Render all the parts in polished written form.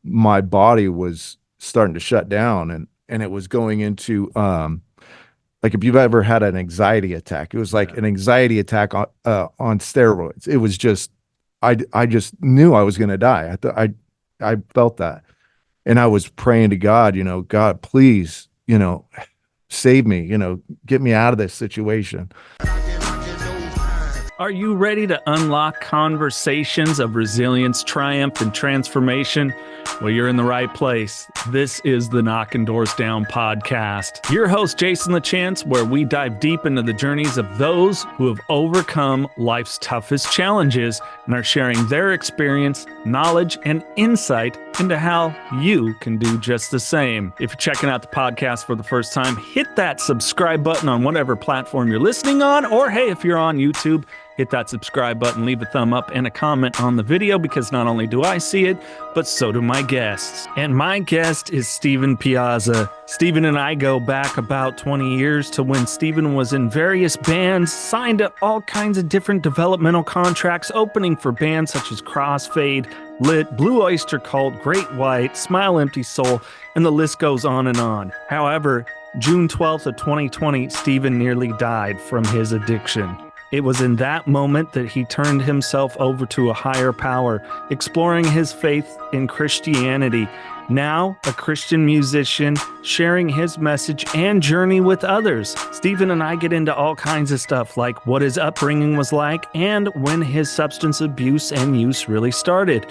my body was starting to shut down, and it was going into like if you've ever had an anxiety attack, it was like an anxiety attack on steroids. It was just, I just knew I was going to die. I felt that. And I was praying to God, God, please, save me, get me out of this situation. Are you ready to unlock conversations of resilience, triumph, and transformation? Well, you're in the right place. This is the Knocking Doors Down podcast. Your host, Jason LaChance, where we dive deep into the journeys of those who have overcome life's toughest challenges and are sharing their experience, knowledge, and insight into how you can do just the same. If you're checking out the podcast for the first time, hit that subscribe button on whatever platform you're listening on, or hey, if you're on YouTube, hit that subscribe button, leave a thumb up and a comment on the video, because not only do I see it, but so do my guests. And my guest is Stephen Piazza. Stephen and I go back about 20 years to when Stephen was in various bands, signed to all kinds of different developmental contracts, opening for bands such as Crossfade, Lit, Blue Oyster Cult, Great White, Smile Empty Soul, and the list goes on and on. However, June 12th of 2020, Stephen nearly died from his addiction. It was in that moment that he turned himself over to a higher power, exploring his faith in Christianity. Now, a Christian musician, sharing his message and journey with others. Stephen and I get into all kinds of stuff, like what his upbringing was like and when his substance abuse and use really started.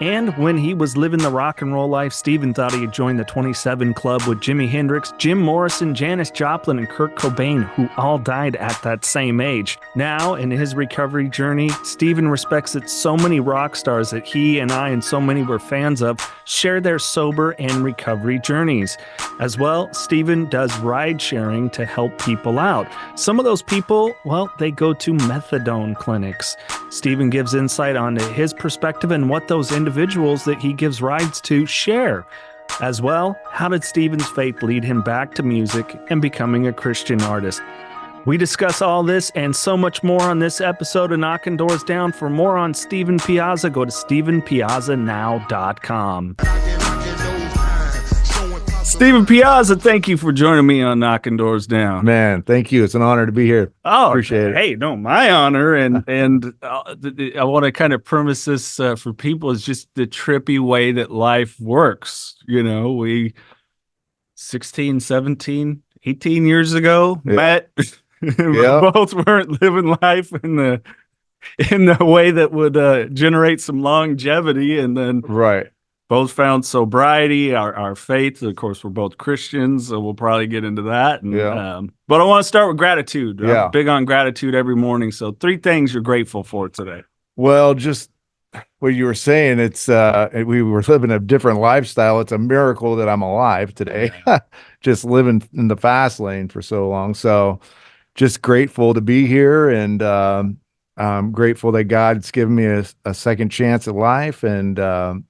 And when he was living the rock and roll life, Stephen thought he'd join the 27 Club with Jimi Hendrix, Jim Morrison, Janis Joplin, and Kurt Cobain, who all died at that same age. Now, in his recovery journey, Stephen respects that so many rock stars that he and I and so many were fans of share their sober and recovery journeys. As well, Stephen does ride sharing to help people out. Some of those people, well, they go to methadone clinics. Stephen gives insight onto his perspective and what those individuals that he gives rides to share. As well, how did Stephen's faith lead him back to music and becoming a Christian artist? We discuss all this and so much more on this episode of Knocking Doors Down. For more on Stephen Piazza, go to StephenPiazzaNow.com. Stephen Piazza, thank you for joining me on Knocking Doors Down. Man, thank you. It's an honor to be here. Oh, appreciate it. Hey, no, my honor. And I want to kind of premise this for people is just the trippy way that life works. We 16, 17, 18 years ago met. We both weren't living life in the way that would generate some longevity, and then both found sobriety, our faith. Of course, we're both Christians, so we'll probably get into that. But I want to start with gratitude. I'm big on gratitude every morning. So 3 things you're grateful for today. Well, just what you were saying, it's we were living a different lifestyle. It's a miracle that I'm alive today. Just living in the fast lane for so long. So just grateful to be here, and I'm grateful that God's given me a second chance at life, and that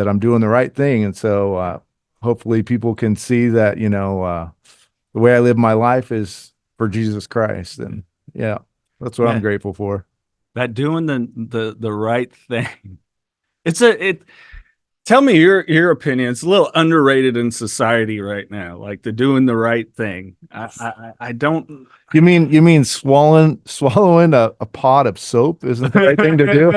I'm doing the right thing. And so hopefully people can see that, the way I live my life is for Jesus Christ. And that's what I'm grateful for. That doing the right thing. Tell me your opinion. It's a little underrated in society right now, like the doing the right thing. I don't. You mean swallowing a pot of soap isn't the right thing to do?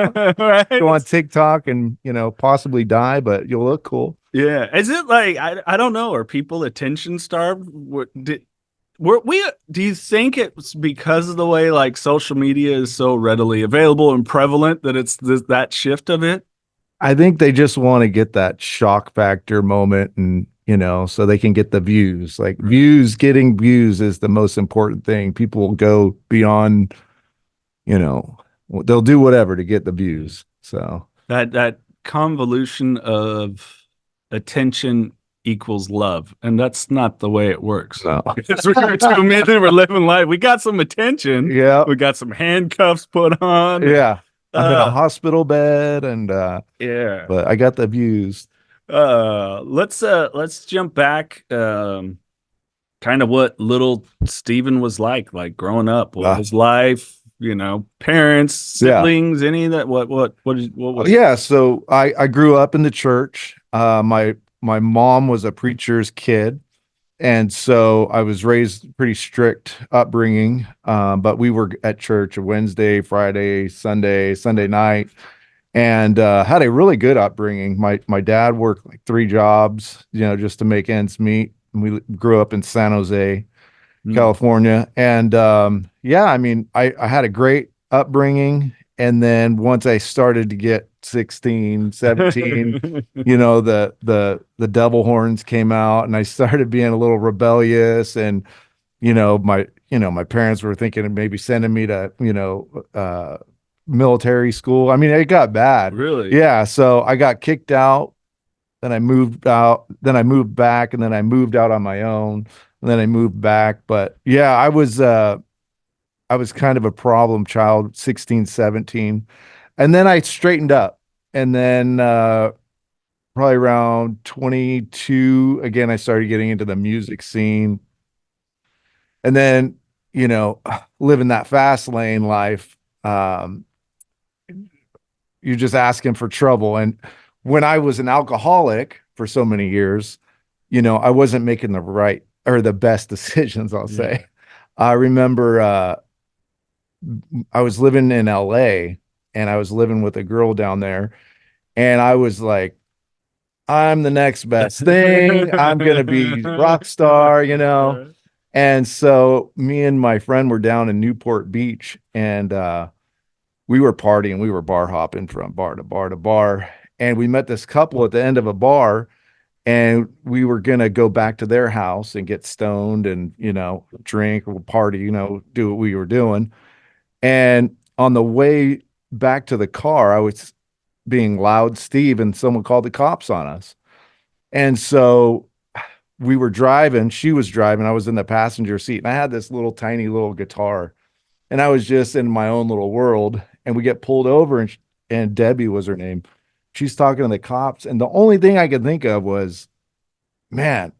Right? Go on TikTok and possibly die, but you'll look cool. Yeah. Is it like I don't know? Are people attention starved? Do you think it's because of the way like social media is so readily available and prevalent that it's that shift of it? I think they just want to get that shock factor moment, and so they can get the views. Like getting views is the most important thing. People will go beyond, they'll do whatever to get the views. So that convolution of attention equals love, and that's not the way it works. No. We're 2 minutes, we're living life. We got some attention. Yeah, we got some handcuffs put on. Yeah. I'm in a hospital bed, and but I got the views. Let's jump back. Kind of what little Stephen was like growing up. What his life, parents, Yeah. siblings, any of that? What was Yeah. So I grew up in the church. My mom was a preacher's kid. And so I was raised pretty strict upbringing. But we were at church Wednesday, Friday, Sunday night, and had a really good upbringing. My dad worked like 3 jobs, just to make ends meet. And we grew up in San Jose, California. And yeah, I mean, I had a great upbringing. And then once I started to get 16, 17, the devil horns came out and I started being a little rebellious. And, my parents were thinking of maybe sending me to, military school. I mean, it got bad. Really? Yeah. So I got kicked out. Then I moved out. Then I moved back, and then I moved out on my own. And then I moved back. But yeah, I was kind of a problem child, 16, 17. And then I straightened up. And then probably around 22, again, I started getting into the music scene. And then, living that fast lane life, you're just asking for trouble. And when I was an alcoholic for so many years, I wasn't making the right or the best decisions, I'll say. I remember I was living in LA and I was living with a girl down there. And I was like, I'm the next best thing. I'm going to be rock star, And so me and my friend were down in Newport Beach and we were partying. We were bar hopping from bar to bar to bar. And we met this couple at the end of a bar and we were going to go back to their house and get stoned and, drink or party, do what we were doing. And on the way back to the car, I was being loud Steve and someone called the cops on us. And so we were driving, she was driving, I was in the passenger seat and I had this little tiny little guitar and I was just in my own little world and we get pulled over and Debbie was her name. She's talking to the cops and the only thing I could think of was, man,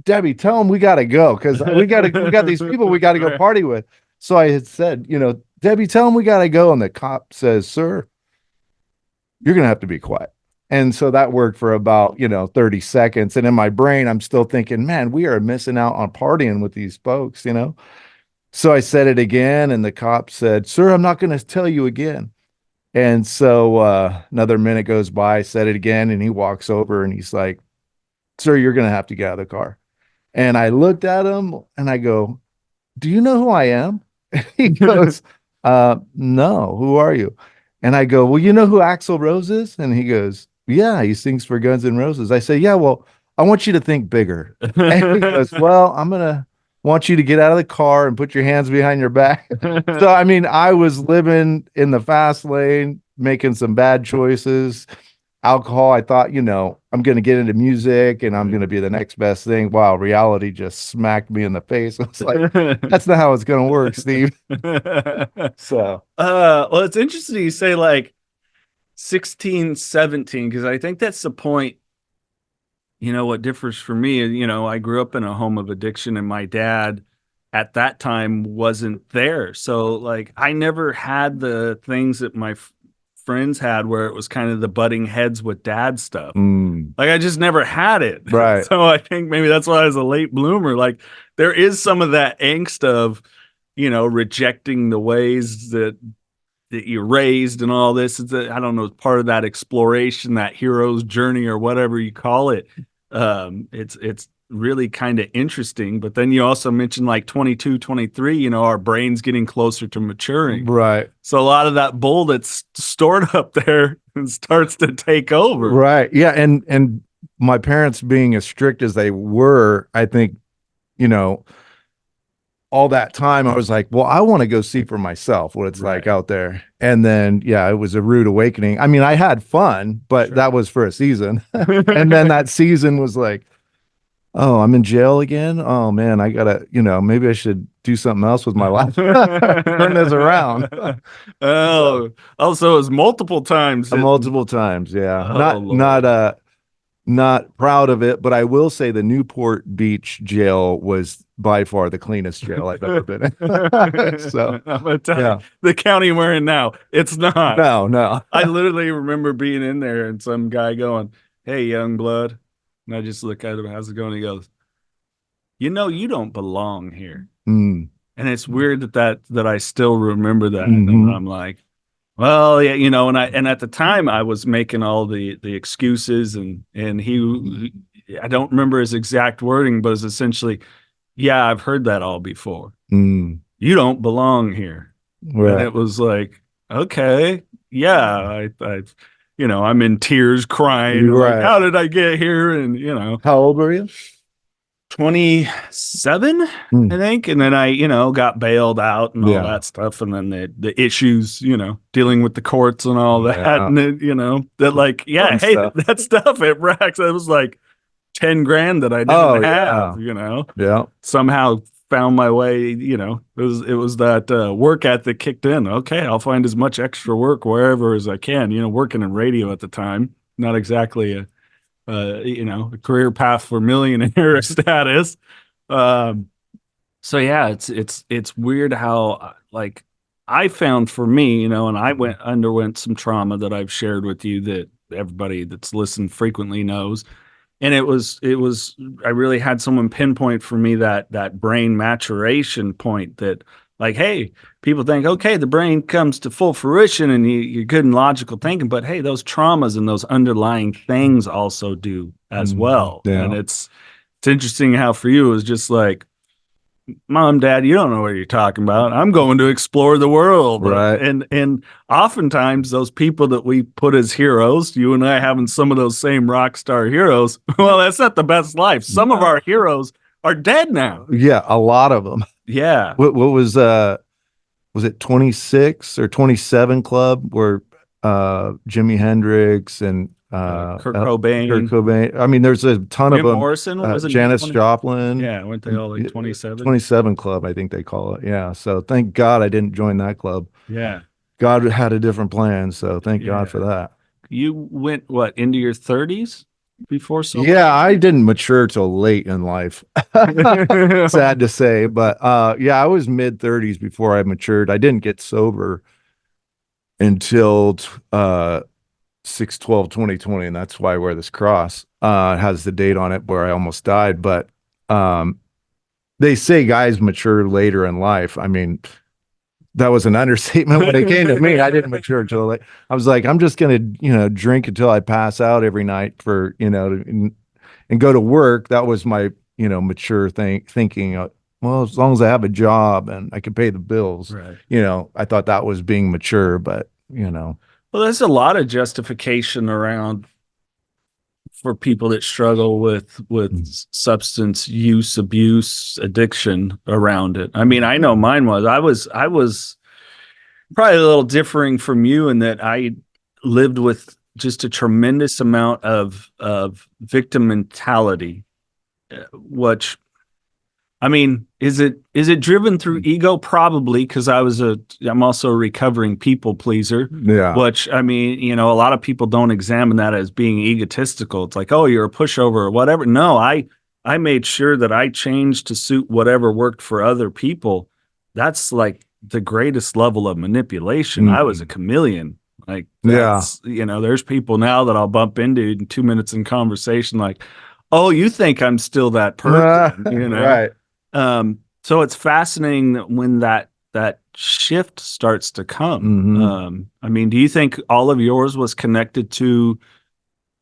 Debbie, tell them we got to go because we got these people we got to go party with. So I had said, Debbie, tell them we got to go. And the cop says, sir, you're going to have to be quiet. And so that worked for about, 30 seconds. And in my brain, I'm still thinking, man, we are missing out on partying with these folks, So I said it again. And the cop said, sir, I'm not going to tell you again. And so another minute goes by, I said it again. And he walks over and he's like, sir, you're going to have to get out of the car. And I looked at him and I go, do you know who I am? He goes, no, who are you? And I go, well, you know who Axl Rose is? And he goes, yeah, he sings for Guns N' Roses. I say, yeah, well, I want you to think bigger. And he goes, well, I'm going to want you to get out of the car and put your hands behind your back. So, I mean, I was living in the fast lane, making some bad choices. Alcohol, I thought, I'm going to get into music and I'm going to be the next best thing. Wow, reality just smacked me in the face. I was like, that's not how it's going to work, Steve. So, well, it's interesting you say like 16, 17, because I think that's the point. What differs for me, I grew up in a home of addiction and my dad at that time wasn't there. So like I never had the things that my friends had where it was kind of the butting heads with dad stuff. Like I just never had it. Right. So I think maybe that's why I was a late bloomer. Like there is some of that angst of, rejecting the ways that you're raised and all this. I don't know, part of that exploration, that hero's journey or whatever you call it. It's really kind of interesting. But then you also mentioned like 22, 23, our brain's getting closer to maturing. Right. So a lot of that bull that's stored up there starts to take over. Right. Yeah. And my parents being as strict as they were, I think, all that time I was like, well, I want to go see for myself what it's like out there. And then, yeah, it was a rude awakening. I mean, I had fun, but that was for a season. And then that season was like, oh, I'm in jail again. Oh man, I gotta, maybe I should do something else with my life. Turn this around. So it was multiple times. Multiple times. Yeah. Oh, Not proud of it, but I will say the Newport Beach jail was by far the cleanest jail I've ever been in. So, I'm gonna tell you, the county we're in now, it's not. No. I literally remember being in there and some guy going, "Hey, young blood," and I just look at him, "How's it going?" He goes, "You know, you don't belong here." Mm. And it's weird that I still remember that. Mm-hmm. And I'm like, well, yeah, and at the time I was making all the excuses and he I don't remember his exact wording, but it's essentially, yeah, I've heard that all before. Mm. You don't belong here. Right. And it was like, okay, yeah, I'm in tears crying. Right. Like, how did I get here? And how old were you? 27, I think. And then I, got bailed out and all that stuff. And then the issues, dealing with the courts and all that. Yeah. And then, that like, yeah, hey, that stuff, it racks. It was like 10 grand that I didn't have, Yeah. Somehow found my way, it was that work ethic kicked in. Okay, I'll find as much extra work wherever as I can, working in radio at the time, not exactly a career path for millionaire status. So yeah, it's weird how like I found for me, and I underwent some trauma that I've shared with you that everybody that's listened frequently knows. And it was I really had someone pinpoint for me that brain maturation point that like, hey, people think, okay, the brain comes to full fruition and you're good in logical thinking, but hey, those traumas and those underlying things also do as well. Yeah. And it's interesting how for you it was just like, Mom, Dad, you don't know what you're talking about. I'm going to explore the world. Right. And oftentimes those people that we put as heroes, you and I having some of those same rock star heroes, well, that's not the best life. Some of our heroes are dead now. Yeah, a lot of them. Yeah. What was it 26 or 27 Club where Jimi Hendrix and Kurt Cobain. I mean, there's a ton of them. Morrison, was it Janis Joplin. Yeah, weren't they all like 27? 27 Club, I think they call it. Yeah. So thank God I didn't join that club. Yeah. God had a different plan. So thank God for that. You went into your 30s before so? Yeah, I didn't mature till late in life. Sad to say, but I was mid 30s before I matured. I didn't get sober until 6/12/2020, and that's why I wear this cross. It has the date on it where I almost died, but they say guys mature later in life. I mean, that was an understatement when it came to me. I didn't mature until late. I was like, I'm just gonna, drink until I pass out every night for, and go to work. That was my, mature thinking. Well, as long as I have a job and I can pay the bills, right. I thought that was being mature, but Well, there's a lot of justification around for people that struggle with substance use, abuse, addiction around it. I mean, I know mine was. I was probably a little differing from you in that I lived with just a tremendous amount of victim mentality, which, I mean, is it driven through ego? Probably, because I'm also a recovering people pleaser. Yeah. Which, I mean, a lot of people don't examine that as being egotistical. It's like, oh, you're a pushover or whatever. No, I made sure that I changed to suit whatever worked for other people. That's like the greatest level of manipulation. I was a chameleon. Like, there's people now that I'll bump into in 2 minutes in conversation, like, oh, you think I'm still that person, Right. So it's fascinating that when that shift starts to come. Mm-hmm. I mean, do you think all of yours was connected to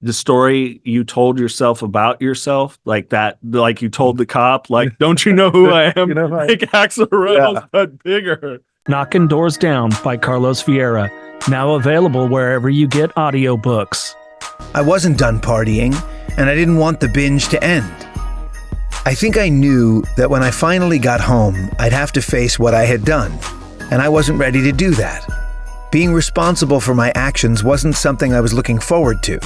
the story you told yourself about yourself? Like that, like you told the cop, like, don't you know who I am? Like Axl Rose, but bigger. Knocking Doors Down by Carlos Vieira. Now available wherever you get audiobooks. I wasn't done partying, and I didn't want the binge to end. I think I knew that when I finally got home, I'd have to face what I had done, and I wasn't ready to do that. Being responsible for my actions wasn't something I was looking forward to.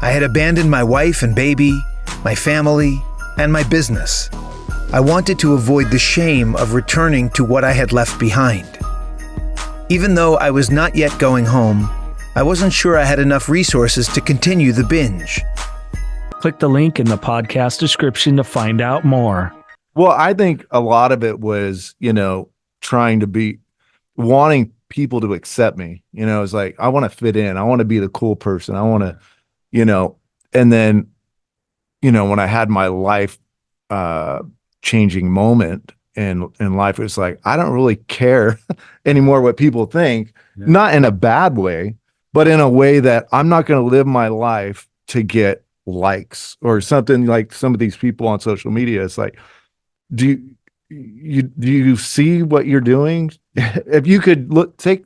I had abandoned my wife and baby, my family, and my business. I wanted to avoid the shame of returning to what I had left behind. Even though I was not yet going home, I wasn't sure I had enough resources to continue the binge. Click the link in the podcast description to find out more. Well, I think a lot of it was, trying to be wanting people to accept me. It's like I want to fit in. I want to be the cool person. I want to, you know, and then, when I had my life changing moment in life, it was like I don't really care anymore what people think, Yeah. not in a bad way, but in a way that I'm not going to live my life to get likes or something like some of these people on social media. It's like, do you see what you're doing? If you could take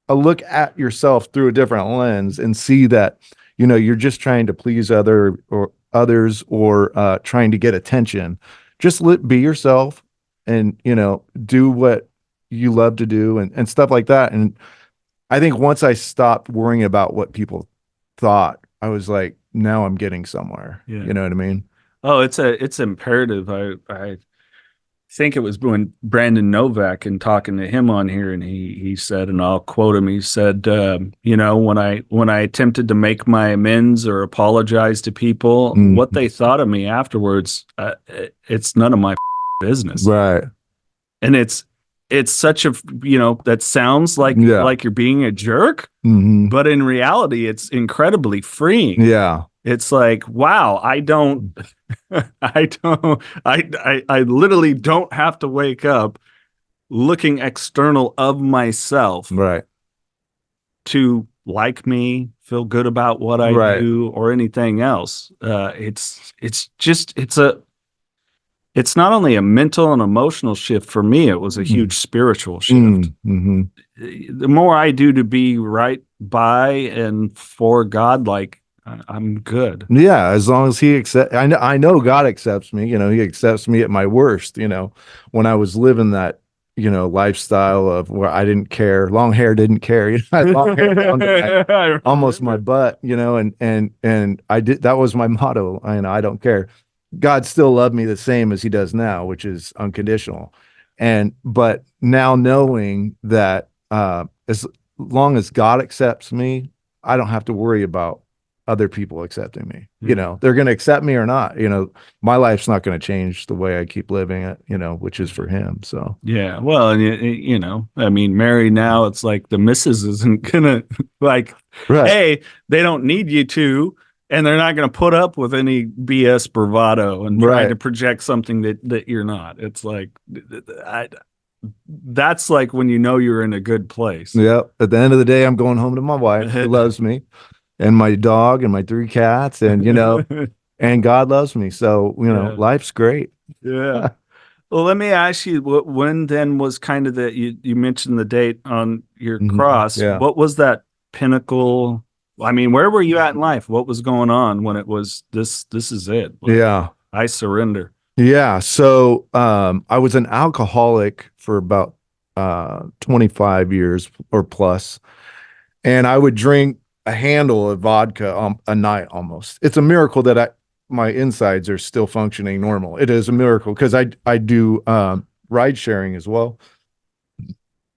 a look at yourself through a different lens and see that, you're just trying to please others or trying to get attention, just be yourself and, do what you love to do and stuff like that. And I think once I stopped worrying about what people thought, I was like, now I'm getting somewhere. Yeah. You know what I mean? Oh, it's imperative. I think it was when Brandon Novak and talking to him on here, and he said, and I'll quote him. He said, when I attempted to make my amends or apologize to people, what they thought of me afterwards, it's none of my business. Right. And it's such a that sounds like you're being a jerk, but in reality, it's incredibly freeing. Yeah. It's like, wow, I literally don't have to wake up looking external of myself Right. to like me, feel good about what I do or anything else. It's not only a mental and emotional shift for me, it was a huge spiritual shift. The more I do to be right by and for God, like, I'm good. Yeah, as long as he accept, I know God accepts me. He accepts me at my worst. When I was living that, lifestyle of where I didn't care, long hair didn't care. I had long hair down to almost my butt. And I did. That was my motto. I don't care. God still loved me the same as He does now, which is unconditional. But now knowing that as long as God accepts me, I don't have to worry about other people accepting me. They're going to accept me or not. My life's not going to change the way I keep living it, which is for Him. So yeah, well, and I mean, Mary, now it's like the missus isn't gonna like, hey, they don't need you to, and they're not going to put up with any BS bravado and try to project something that you're not. It's like that's like when you're in a good place. Yeah. At the end of the day, I'm going home to my wife who loves me, and my dog and my 3 cats, and and God loves me. So, life's great. Yeah. Well, let me ask you, when then was kind of you mentioned the date on your cross. Yeah. What was that pinnacle? I mean, where were you at in life? What was going on when it was this is it? Like, I surrender. Yeah. So, I was an alcoholic for about 25 years or plus, and I would drink a handle of vodka a night almost. It's a miracle that my insides are still functioning normal. It is a miracle because I do ride sharing as well,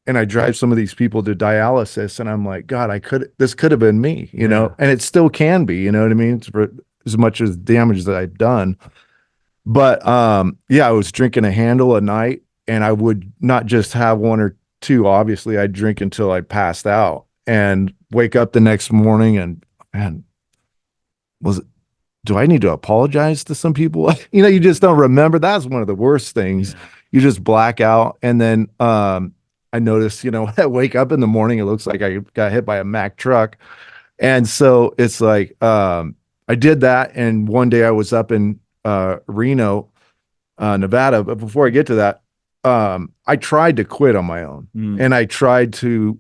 and I drive some of these people to dialysis, and I'm like, God, this could have been me, and it still can be. You know what I mean? It's for as much as damage that I've done. But I was drinking a handle a night, and I would not just have 1 or 2. Obviously, I'd drink until I passed out and wake up the next morning and, man, do I need to apologize to some people? You just don't remember. That's one of the worst things. Yeah. You just black out. And then I noticed, when I wake up in the morning, it looks like I got hit by a Mack truck. And so it's like, I did that. And one day I was up in Reno, Nevada. But before I get to that, I tried to quit on my own, and I tried to,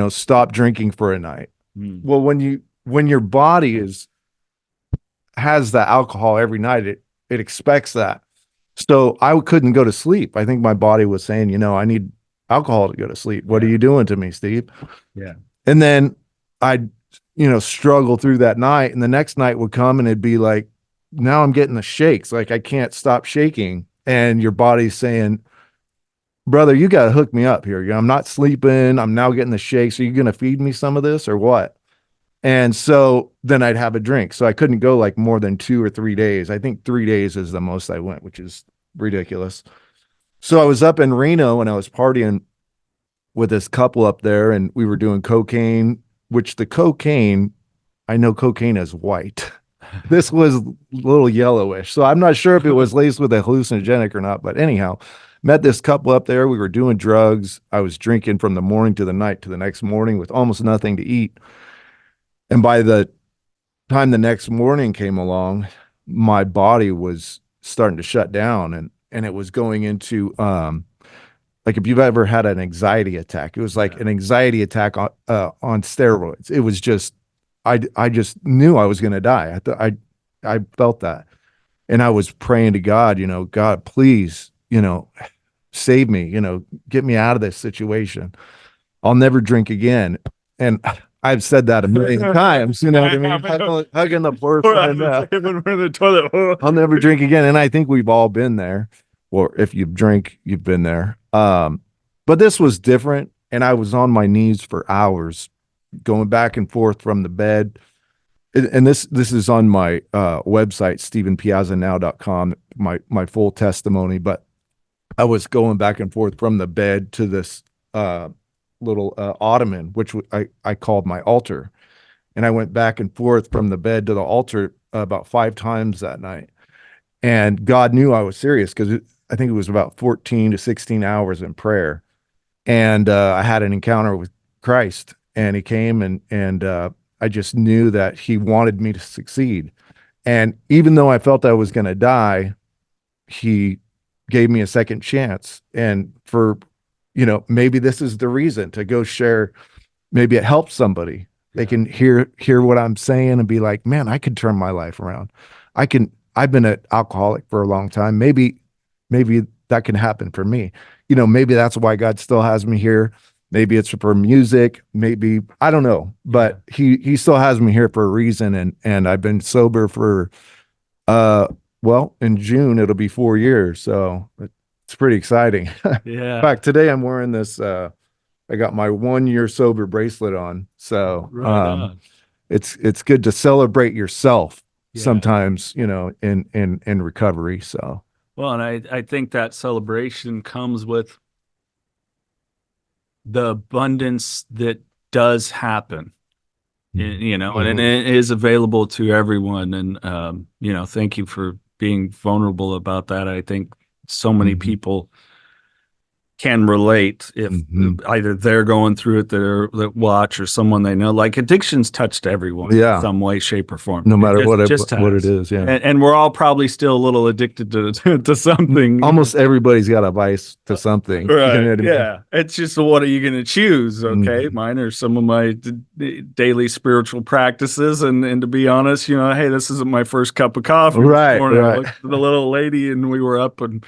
stop drinking for a night. Well, when your body has the alcohol every night, it expects that. So I couldn't go to sleep. I think my body was saying, I need alcohol to go to sleep. What are you doing to me, Steve? Yeah. And then I'd, struggle through that night, and the next night would come and it'd be like, now I'm getting the shakes. Like I can't stop shaking. And your body's saying, brother, you got to hook me up here. I'm not sleeping. I'm now getting the shakes. Are you going to feed me some of this or what? And so then I'd have a drink. So I couldn't go like more than 2 or 3 days. I think 3 days is the most I went, which is ridiculous. So I was up in Reno and I was partying with this couple up there, and we were doing cocaine, which the cocaine, I know cocaine is white. This was a little yellowish. So I'm not sure if it was laced with a hallucinogenic or not, but anyhow, met this couple up there. We were doing drugs. I was drinking from the morning to the night to the next morning with almost nothing to eat. And by the time the next morning came along, my body was starting to shut down, and it was going into like if you've ever had an anxiety attack, it was like an anxiety attack on steroids. It was just I just knew I was going to die. I felt that, and I was praying to God, God, please, save me, get me out of this situation. I'll never drink again. And I've said that a million times, you know what I mean? Hugging the porcelain. The toilet. I'll never drink again. And I think we've all been there. Or if you drink, you've been there. But this was different. And I was on my knees for hours, going back and forth from the bed. And this is on my website, StephenPiazzaNow.com, my full testimony. But I was going back and forth from the bed to this little ottoman, which I called my altar. And I went back and forth from the bed to the altar about 5 times that night. And God knew I was serious, because I think it was about 14 to 16 hours in prayer. And I had an encounter with Christ, and he came, and I just knew that he wanted me to succeed. And even though I felt I was going to die, he gave me a second chance. And for, maybe this is the reason to go share. Maybe it helps somebody. They can hear what I'm saying and be like, man, I could turn my life around. I've been an alcoholic for a long time. Maybe that can happen for me. Maybe that's why God still has me here. Maybe it's for music. Maybe, I don't know, but he still has me here for a reason. And I've been sober for, in June, it'll be 4 years. So it's pretty exciting. Yeah. In fact, today I'm wearing this, I got my 1 year sober bracelet on. So, it's good to celebrate yourself sometimes, in recovery. So, well, and I think that celebration comes with the abundance that does happen, and it is available to everyone. And, thank you for being vulnerable about that. I think so many people can relate if either they're going through it, that watch, or someone they know. Like, addictions touched everyone in some way, shape, or form. No matter what it is. Yeah. And we're all probably still a little addicted to something. Almost everybody's got a vice to something. Right. Yeah. It's just, what are you going to choose? Okay. Mine are some of my daily spiritual practices. And to be honest, hey, this isn't my first cup of coffee. Right. I looked at the little lady, and we were up and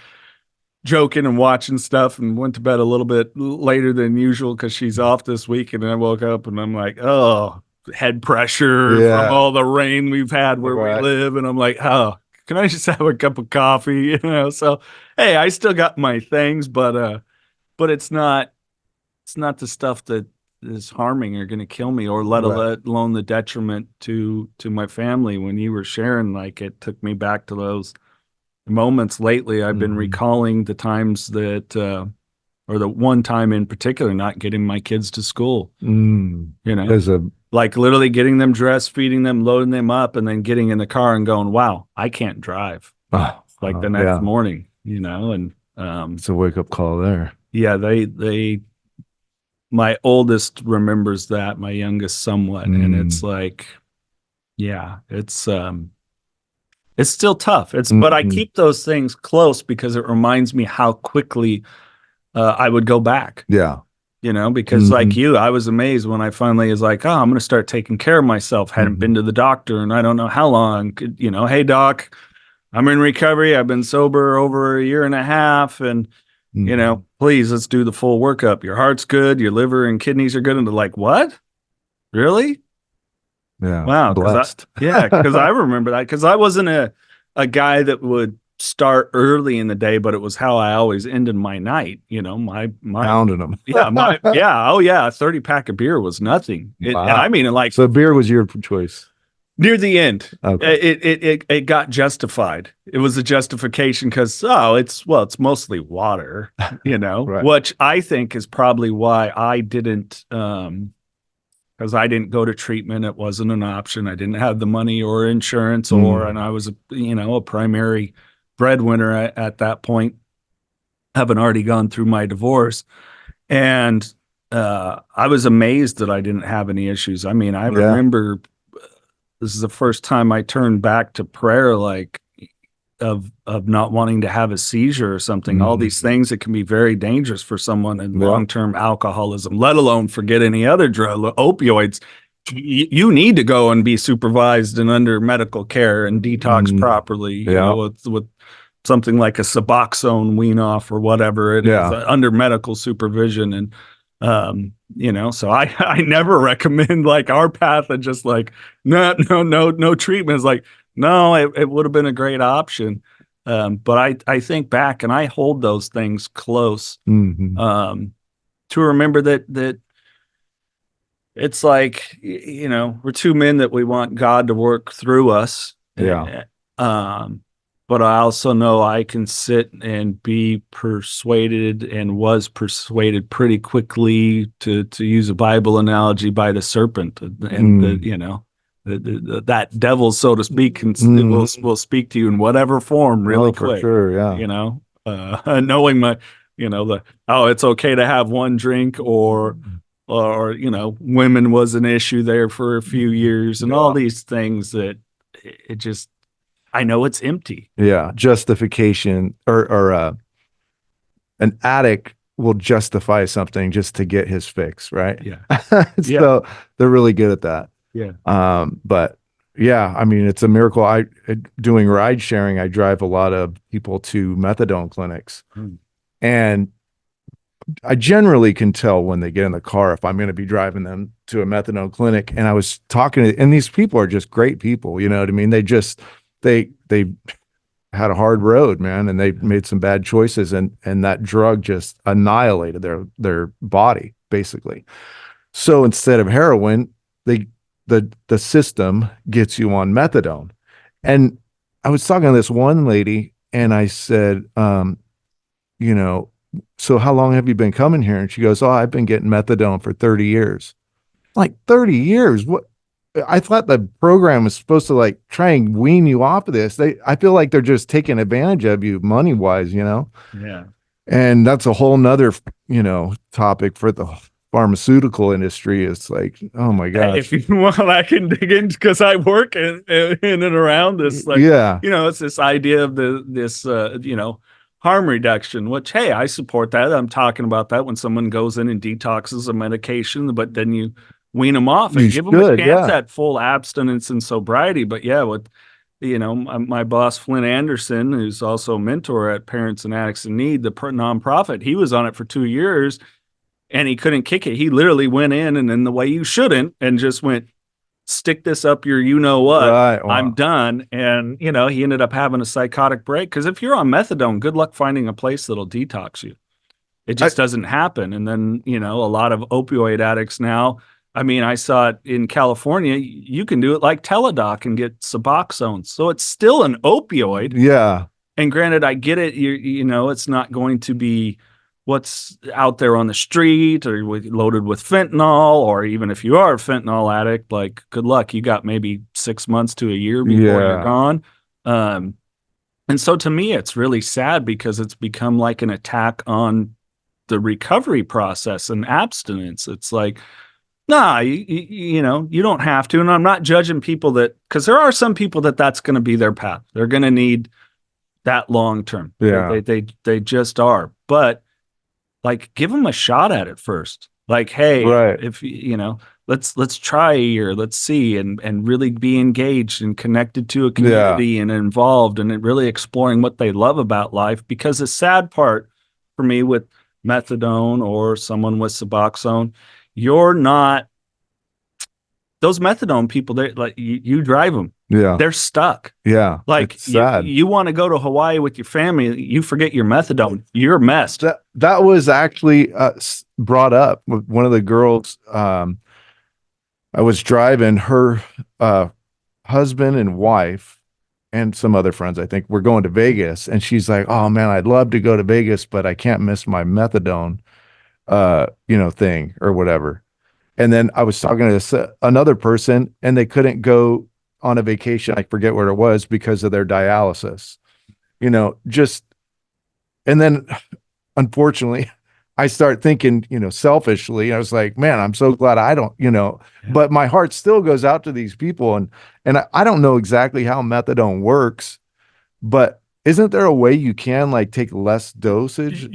joking and watching stuff, and went to bed a little bit later than usual because she's off this week. And I woke up and I'm like, oh, head pressure from all the rain we've had where we live. And I'm like, oh, can I just have a cup of coffee? So, hey, I still got my things, but it's not the stuff that is harming or going to kill me, or let alone the detriment to my family. When you were sharing, like, it took me back to those moments lately. I've been recalling the times that, or the one time in particular, not getting my kids to school, like literally getting them dressed, feeding them, loading them up, and then getting in the car and going, wow, I can't drive. The next morning, and, it's a wake up call there. Yeah. My oldest remembers that, my youngest somewhat. And it's like, it's still tough. But I keep those things close because it reminds me how quickly I would go back. Yeah. Because like you, I was amazed when I finally was like, oh, I'm going to start taking care of myself. Hadn't been to the doctor and I don't know how long. Hey, doc, I'm in recovery. I've been sober over 1.5 years. And, please, let's do the full workup. Your heart's good. Your liver and kidneys are good. And they're like, what? Really? Yeah. Wow. Blessed. Because I remember that, because I wasn't a guy that would start early in the day, but it was how I always ended my night. My pounding them. 30 pack of beer was nothing. Wow. And I mean, so beer was your choice. Near the end, Okay. it got justified. It was a justification because it's mostly water, Right. which I think is probably why I didn't because I didn't go to treatment. It wasn't an option. I didn't have the money or insurance, and I was a primary breadwinner at that point, having already gone through my divorce, and I was amazed that I didn't have any issues. I mean, I remember. This is the first time I turned back to prayer, like of not wanting to have a seizure or something. All these things that can be very dangerous for someone in long-term alcoholism, let alone forget any other drug, opioids. You need to go and be supervised and under medical care and detox properly. You know, with something like a Suboxone wean off or whatever it is, under medical supervision. And so I never recommend like our path of just like no treatment. Is like no, it would have been a great option. But I think back and I hold those things close to remember that it's like we're two men that we want God to work through us. But I also know I can sit and be persuaded and was persuaded pretty quickly, to use a Bible analogy, by the serpent, and that devil, so to speak, will speak to you in whatever form really quick. For sure, knowing it's okay to have one drink, or women was an issue there for a few years, and all these things that it just. I know it's empty. Yeah. Justification or an addict will justify something just to get his fix. Right. Yeah. So they're really good at that. Yeah. But yeah, I mean, it's a miracle. Doing ride sharing, I drive a lot of people to methadone clinics, and I generally can tell when they get in the car if I'm going to be driving them to a methadone clinic. And I was talking and these people are just great people. You know what I mean? They had a hard road, man, and they made some bad choices, and that drug just annihilated their body, basically. So instead of heroin, the system gets you on methadone. And I was talking to this one lady, and I said, so how long have you been coming here? And she goes, I've been getting methadone for 30 years. Like 30 years? What? I thought the program was supposed to like try and wean you off of this. I feel like they're just taking advantage of you money wise, Yeah. And that's a whole nother, topic for the pharmaceutical industry. It's like, oh my gosh. If you want, I can dig in because I work in and around this. Like, it's this idea of this harm reduction, which, hey, I support that. I'm talking about that when someone goes in and detoxes a medication, but then you wean them off and give them a chance at full abstinence and sobriety. But with my boss Flynn Anderson, who's also a mentor at Parents and Addicts in Need, the nonprofit, he was on it for 2 years and he couldn't kick it. He literally went in and in the way you shouldn't and just went, stick this up your Right. Wow. I'm done. And he ended up having a psychotic break, because if you're on methadone, good luck finding a place that'll detox you. It just doesn't happen. And then a lot of opioid addicts now, I mean, I saw it in California. You can do it like Teladoc and get Suboxone. So it's still an opioid. Yeah. And granted, I get it. It's not going to be what's out there on the street or loaded with fentanyl, or even if you are a fentanyl addict, like good luck. You got maybe 6 months to a year before you're gone. And so to me, it's really sad because it's become like an attack on the recovery process and abstinence. It's like, nah, you don't have to. And I'm not judging people because there are some people that's going to be their path. They're going to need that long term. Yeah. They just are. But like, give them a shot at it first. Like, hey, if let's try a year, let's see, and really be engaged and connected to a community and involved and really exploring what they love about life. Because the sad part for me with methadone or someone with Suboxone, you're not, those methadone people, they like you drive them. Yeah. They're stuck. Yeah. Like you want to go to Hawaii with your family, you forget your methadone, you're messed. That was actually brought up with one of the girls. I was driving, her husband and wife and some other friends, I think, were going to Vegas, and she's like, "Oh man, I'd love to go to Vegas, but I can't miss my methadone, thing or whatever." And then I was talking to another person, and they couldn't go on a vacation. I forget where it was because of their dialysis. And then unfortunately, I start thinking, selfishly. I was like, man, I'm so glad I don't, but my heart still goes out to these people. And I don't know exactly how methadone works, but isn't there a way you can like take less dosage?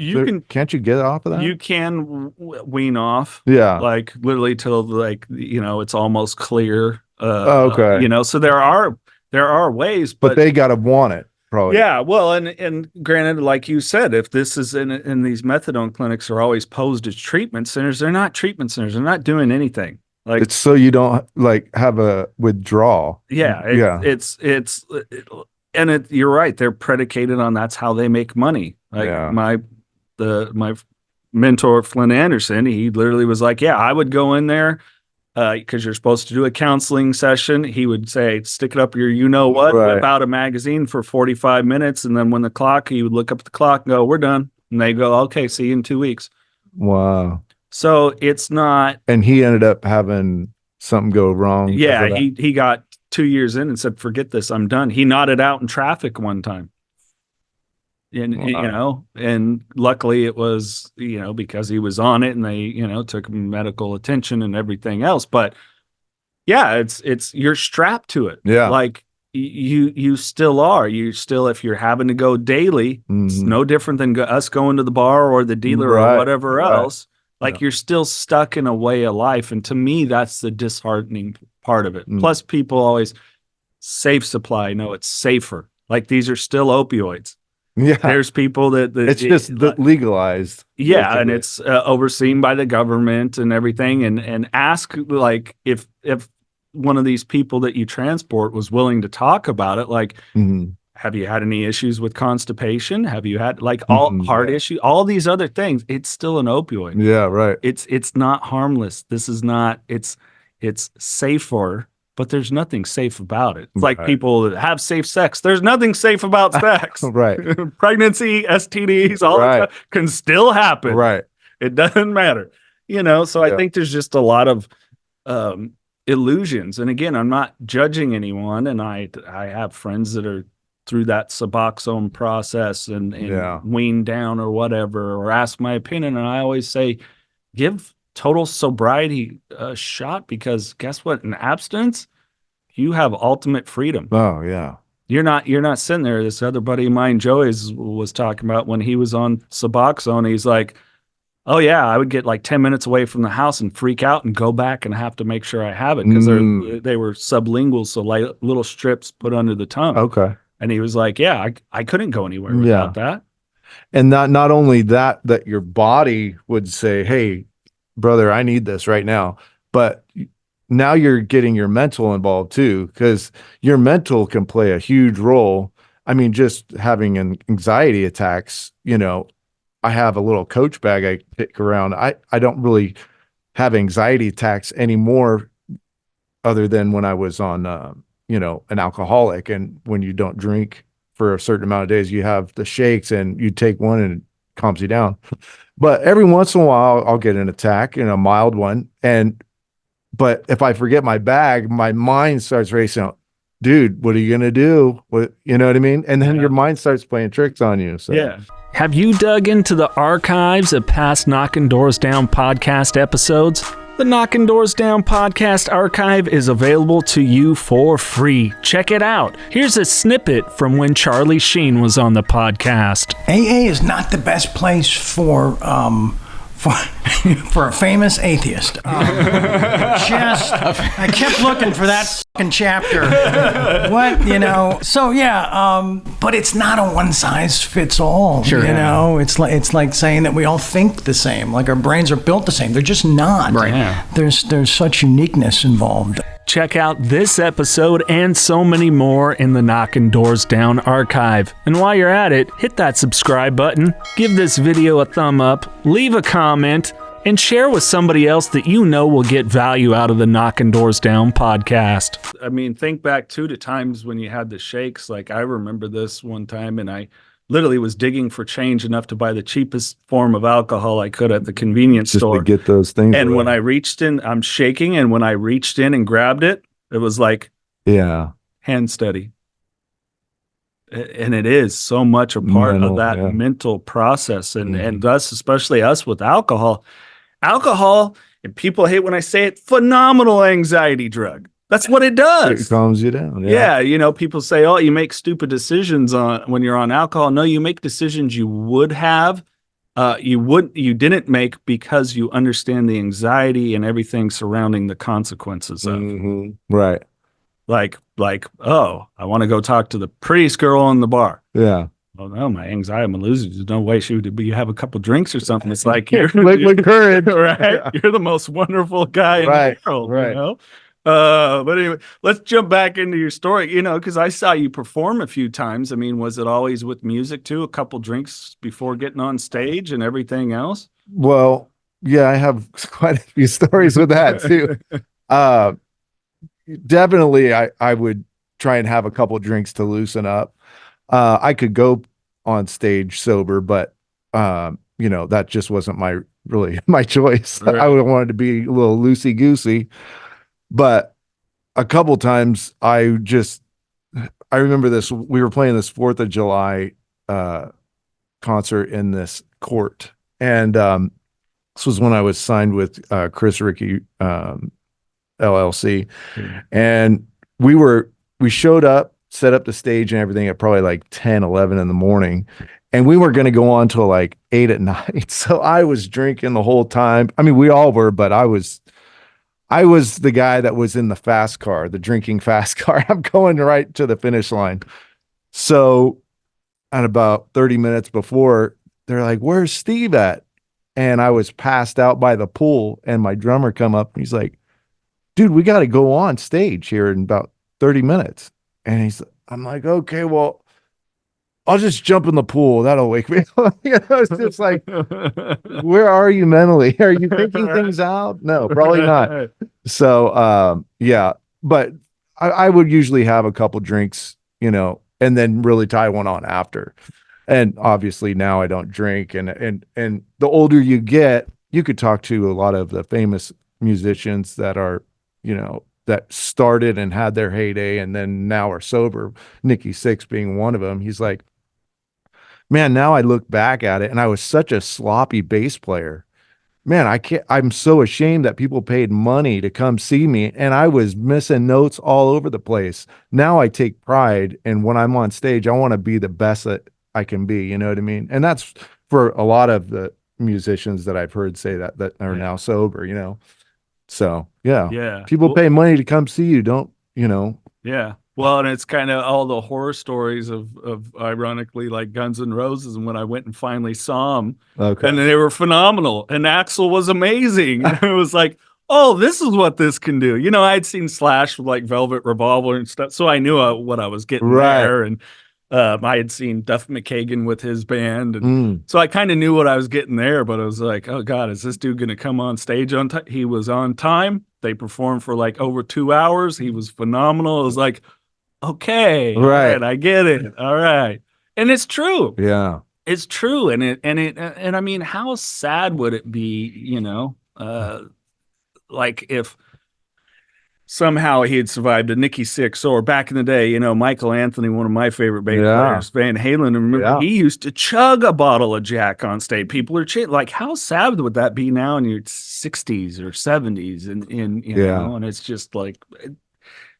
Can't you get off of that? You can wean off. Yeah. Like literally till like, it's almost clear. Okay. So there are ways, but they got to want it. Probably. Yeah, well, and granted, like you said, if this is in these methadone clinics are always posed as treatment centers, they're not treatment centers. They're not doing anything. Like it's so you don't like have a withdrawal. Yeah, you're right. They're predicated on that's how they make money. Like my mentor Flynn Anderson, he literally was like, yeah, I would go in there. Because you're supposed to do a counseling session, he would say, stick it up your whip out a magazine for 45 minutes. And then when he would look up at the clock and go, we're done. And they go, okay, see you in 2 weeks. Wow. So it's not. And he ended up having something go wrong. Yeah, he got 2 years in and said, forget this, I'm done. He nodded out in traffic one time. And, and luckily it was, because he was on it and they, took him medical attention and everything else. But yeah, it's, you're strapped to it. Yeah. Like you still are, if you're having to go daily, it's no different than us going to the bar or the dealer or whatever else. Like you're still stuck in a way of life. And to me, that's the disheartening part of it. Plus people always safe supply. No, it's safer. Like these are still opioids. Yeah, there's people that it's just legalized. Yeah, basically. And it's overseen by the government and everything. And ask like if one of these people that you transport was willing to talk about it, like, have you had any issues with constipation? Have you had like all heart issues? All these other things. It's still an opioid. Yeah, right. It's not harmless. This is not. It's safer. But there's nothing safe about it. It's like people that have safe sex. There's nothing safe about sex. Right. Pregnancy, STDs, all that can still happen. Right. It doesn't matter. So I think there's just a lot of illusions. And again, I'm not judging anyone. And I have friends that are through that Suboxone process and weaned down or whatever, or ask my opinion. And I always say, give total sobriety shot, because guess what? In abstinence, you have ultimate freedom. Oh yeah. You're not sitting there. This other buddy of mine, Joey, was talking about when he was on Suboxone. He's like, oh yeah, I would get like 10 minutes away from the house and freak out and go back and have to make sure I have it, because they were sublingual, so like little strips put under the tongue. Okay. And he was like, yeah, I couldn't go anywhere without that. And not only that your body would say, hey, brother, I need this right now. But now you're getting your mental involved too, because your mental can play a huge role. I mean, just having anxiety attacks, I have a little Coach bag I kick around. I don't really have anxiety attacks anymore, other than when I was on, an alcoholic. And when you don't drink for a certain amount of days, you have the shakes and you take one and it calms you down. But every once in a while, I'll get an attack, a mild one. But if I forget my bag, my mind starts racing. Dude, what are you going to do? You know what I mean? And then your mind starts playing tricks on you. So. Yeah. Have you dug into the archives of past Knockin' Doors Down podcast episodes? The Knockin' Doors Down podcast archive is available to you for free. Check it out. Here's a snippet from when Charlie Sheen was on the podcast. AA is not the best place for a famous atheist. I kept looking for that fucking chapter. So yeah, but it's not a one size fits all. Sure. It's like saying that we all think the same, like our brains are built the same. They're just not. Right. Yeah. There's such uniqueness involved. Check out this episode and so many more in the Knockin' Doors Down archive. And while you're at it, hit that subscribe button, give this video a thumb up, leave a comment, and share with somebody else that you know will get value out of the Knocking Doors Down podcast. I mean, think back too to times when you had the shakes. Like I remember this one time, and I literally was digging for change enough to buy the cheapest form of alcohol I could at the convenience Just store. to get those things. And away. when I reached in, I'm shaking, and when I reached in and grabbed it, it was like hand steady. And it is so much a part of that mental process, and thus, especially us with alcohol, and people hate when I say it, phenomenal anxiety drug. That's what it does. It calms you down. Yeah. You know, people say, oh, you make stupid decisions when you're on alcohol. No, you make decisions you would have. You didn't make because you understand the anxiety and everything surrounding the consequences of. Right. Like, oh, I want to go talk to the prettiest girl in the bar. Yeah. Well, no, my anxiety, I'm losing. There's no way she would be. You have a couple drinks or something. It's like you're liquid courage, right? Yeah. You're the most wonderful guy in the world, right? You know? But anyway, let's jump back into your story. You know, because I saw you perform a few times. I mean, was it always with music too? A couple drinks before getting on stage and everything else? Well, yeah, I have quite a few stories with that too. Definitely, I would try and have a couple drinks to loosen up. I could go on stage sober, but you know, that just wasn't my choice. Right. I would have wanted to be a little loosey goosey, but a couple times I remember this. We were playing this 4th of July concert in this court, and this was when I was signed with Ricci LLC, and we showed up, set up the stage and everything at probably like 10, 11 in the morning. And we weren't going to go on till like 8 at night. So I was drinking the whole time. I mean, we all were, but I was the guy that was in the fast car, the drinking fast car. I'm going right to the finish line. So at about 30 minutes before, they're like, "Where's Steve at?" And I was passed out by the pool, and my drummer come up and he's like, "Dude, we got to go on stage here in about 30 minutes. And I'm like, "Okay, well, I'll just jump in the pool. That'll wake me up." You know, it's just like, where are you mentally? Are you thinking things out? No, probably not. So, yeah, but I would usually have a couple drinks, you know, and then really tie one on after. And obviously now I don't drink. And the older you get, you could talk to a lot of the famous musicians that are, you know, that started and had their heyday and then now are sober. Nikki Sixx being one of them. He's like, "Man, now I look back at it and I was such a sloppy bass player. Man, I'm so ashamed that people paid money to come see me and I was missing notes all over the place. Now I take pride, and when I'm on stage, I want to be the best that I can be." You know what I mean? And that's for a lot of the musicians that I've heard say that are now sober, you know? So yeah. People pay money to come see you, don't, you know? Yeah. Well, and it's kind of all the horror stories of ironically like Guns N' Roses. And when I went and finally saw them, and they were phenomenal, and Axl was amazing. It was like, oh, this is what this can do. You know, I'd seen Slash with like Velvet Revolver and stuff, so I knew what I was getting there. And I had seen Duff McKagan with his band, and so I kind of knew what I was getting there. But I was like, oh God, is this dude going to come on stage on time? He was on time. They performed for like over 2 hours. He was phenomenal. It was like, okay, right, I get it. All right, and it's true. Yeah, it's true. And I mean, how sad would it be? You know, like if somehow he had survived a Nikki Sixx, or back in the day, you know, Michael Anthony, one of my favorite bass players, Van Halen. Remember, he used to chug a bottle of Jack on stage. People are like, how sad would that be now in your 60s or 70s? And you know, and it's just like,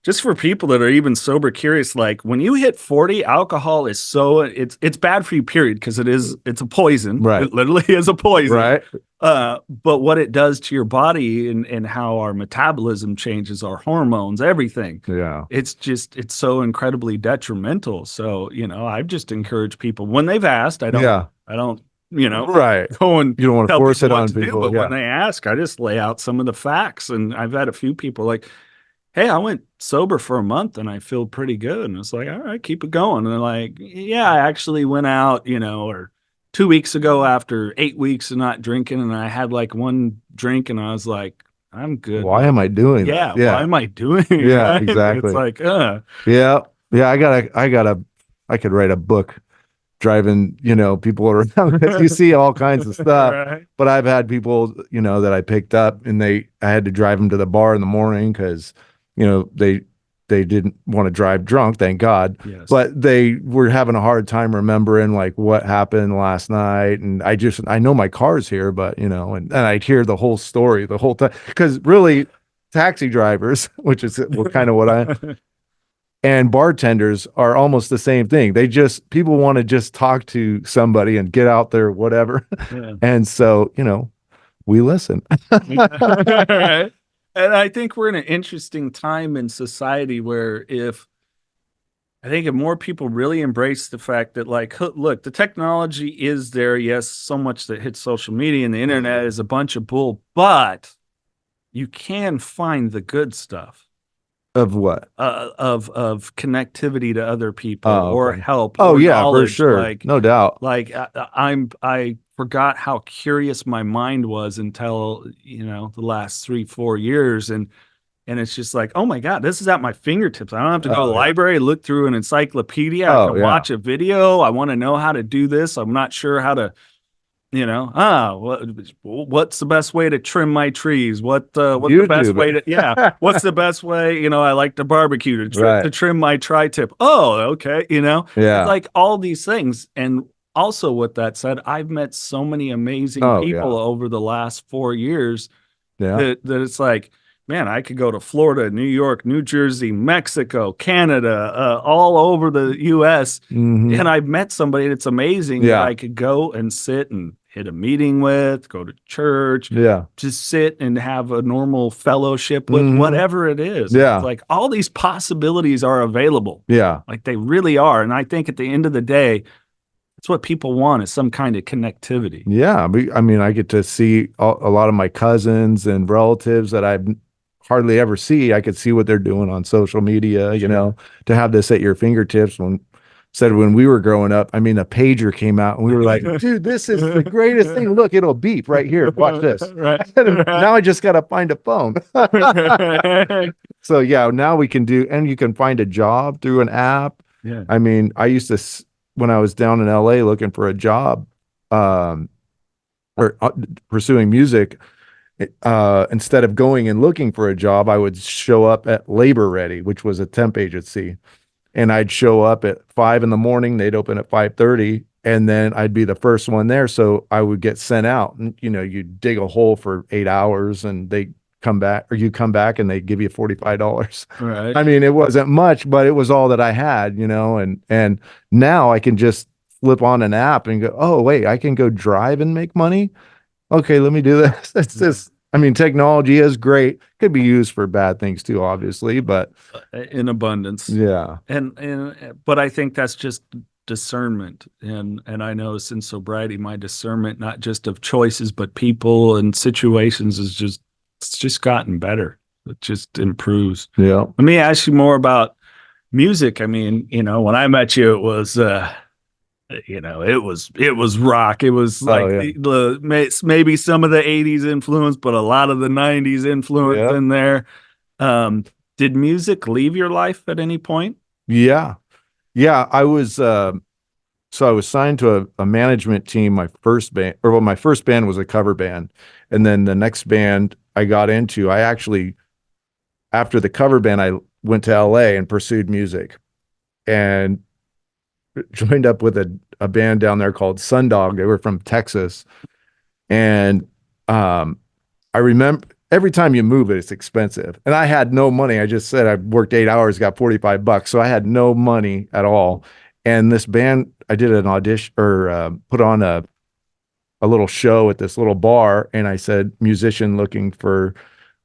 just for people that are even sober curious, like when you hit 40, alcohol is it's bad for you, period, because it's a poison. Right. It literally is a poison. Right. But what it does to your body and how our metabolism changes, our hormones, everything. Yeah. It's so incredibly detrimental. So, you know, I've just encouraged people when they've asked, I don't, you know, go and you don't want to force it on Do, people. but when they ask, I just lay out some of the facts. And I've had a few people like, hey, I went sober for a month and I feel pretty good. And it's like, all right, keep it going. And they're like, yeah, I actually went out, you know, or 2 weeks ago after 8 weeks of not drinking, and I had like one drink, and I was like, I'm good. Why am I doing Yeah, that? why am I doing it? Yeah, right? exactly. It's like, Yeah. Yeah. I could write a book driving, people around because you see all kinds of stuff. right. But I've had people, that I picked up and I had to drive them to the bar in the morning because, they didn't want to drive drunk, thank God. Yes. But they were having a hard time remembering like what happened last night. And I know my car's here, but and I'd hear the whole story the whole time. Because really, taxi drivers, which is kind of what and bartenders are almost the same thing. People want to just talk to somebody and get out there, whatever. Yeah. And so, we listen. Right. And I think we're in an interesting time in society where if more people really embrace the fact that, like, look, the technology is there. Yes, so much that hits social media and the internet is a bunch of bull, but you can find the good stuff. Of what? Of connectivity to other people or okay. help. Oh or yeah, knowledge. for sure. Like, no doubt. Like I forgot how curious my mind was until, the last 3-4 years. And it's just like, oh my God, this is at my fingertips. I don't have to go to the library, look through an encyclopedia. I can watch a video. I want to know how to do this. I'm not sure how to, what's the best way to trim my trees? What's the best way to, what's the best way? I like to barbecue to trim my tri-tip. Oh, okay. It's like all these things. And also with that said, I've met so many amazing people over the last 4 years that it's like, man, I could go to Florida, New York, New Jersey, Mexico, Canada, all over the U.S. Mm-hmm. And I've met somebody that's amazing that I could go and sit and hit a meeting with, go to church, just sit and have a normal fellowship with whatever it is. Yeah. It's like all these possibilities are available. Yeah. Like they really are. And I think at the end of the day, that's what people want is some kind of connectivity. Yeah. I mean, I get to see a lot of my cousins and relatives that I've hardly ever see. I could see what they're doing on social media, to have this at your fingertips. When we were growing up, I mean, a pager came out and we were like, dude, this is the greatest thing. Look, it'll beep right here. Watch this. Now I just got to find a phone. So yeah, now we can and you can find a job through an app. Yeah. I mean, I used to, when I was down in LA looking for a job, or pursuing music, instead of going and looking for a job, I would show up at Labor Ready, which was a temp agency. And I'd show up at 5 a.m. They'd open at 5:30, and then I'd be the first one there. So I would get sent out, and you dig a hole for 8 hours, and they come back, or you come back, and they give you $45. Right. I mean, it wasn't much, but it was all that I had, And now I can just flip on an app and go, oh wait, I can go drive and make money. Okay, let me do this. It's just. I mean, technology is great. Could be used for bad things too, obviously, but in abundance. Yeah. But I think that's just discernment. And I know since sobriety, my discernment, not just of choices, but people and situations it's just gotten better. It just improves. Yeah. Let me ask you more about music. I mean, when I met you, it was, it was rock. It was like maybe some of the 80s influence, but a lot of the 90s influence in there. Did music leave your life at any point? Yeah. Yeah. I was, so I was signed to a management team, my first band was a cover band. And then the next band I got into, after the cover band, I went to LA and pursued music and joined up with a band down there called Sundog. They were from Texas. And I remember every time you move it's expensive. And I had no money. I just said I worked 8 hours, got $45. So I had no money at all. And this band, I did an audition or put on a little show at this little bar. And I said, musician looking for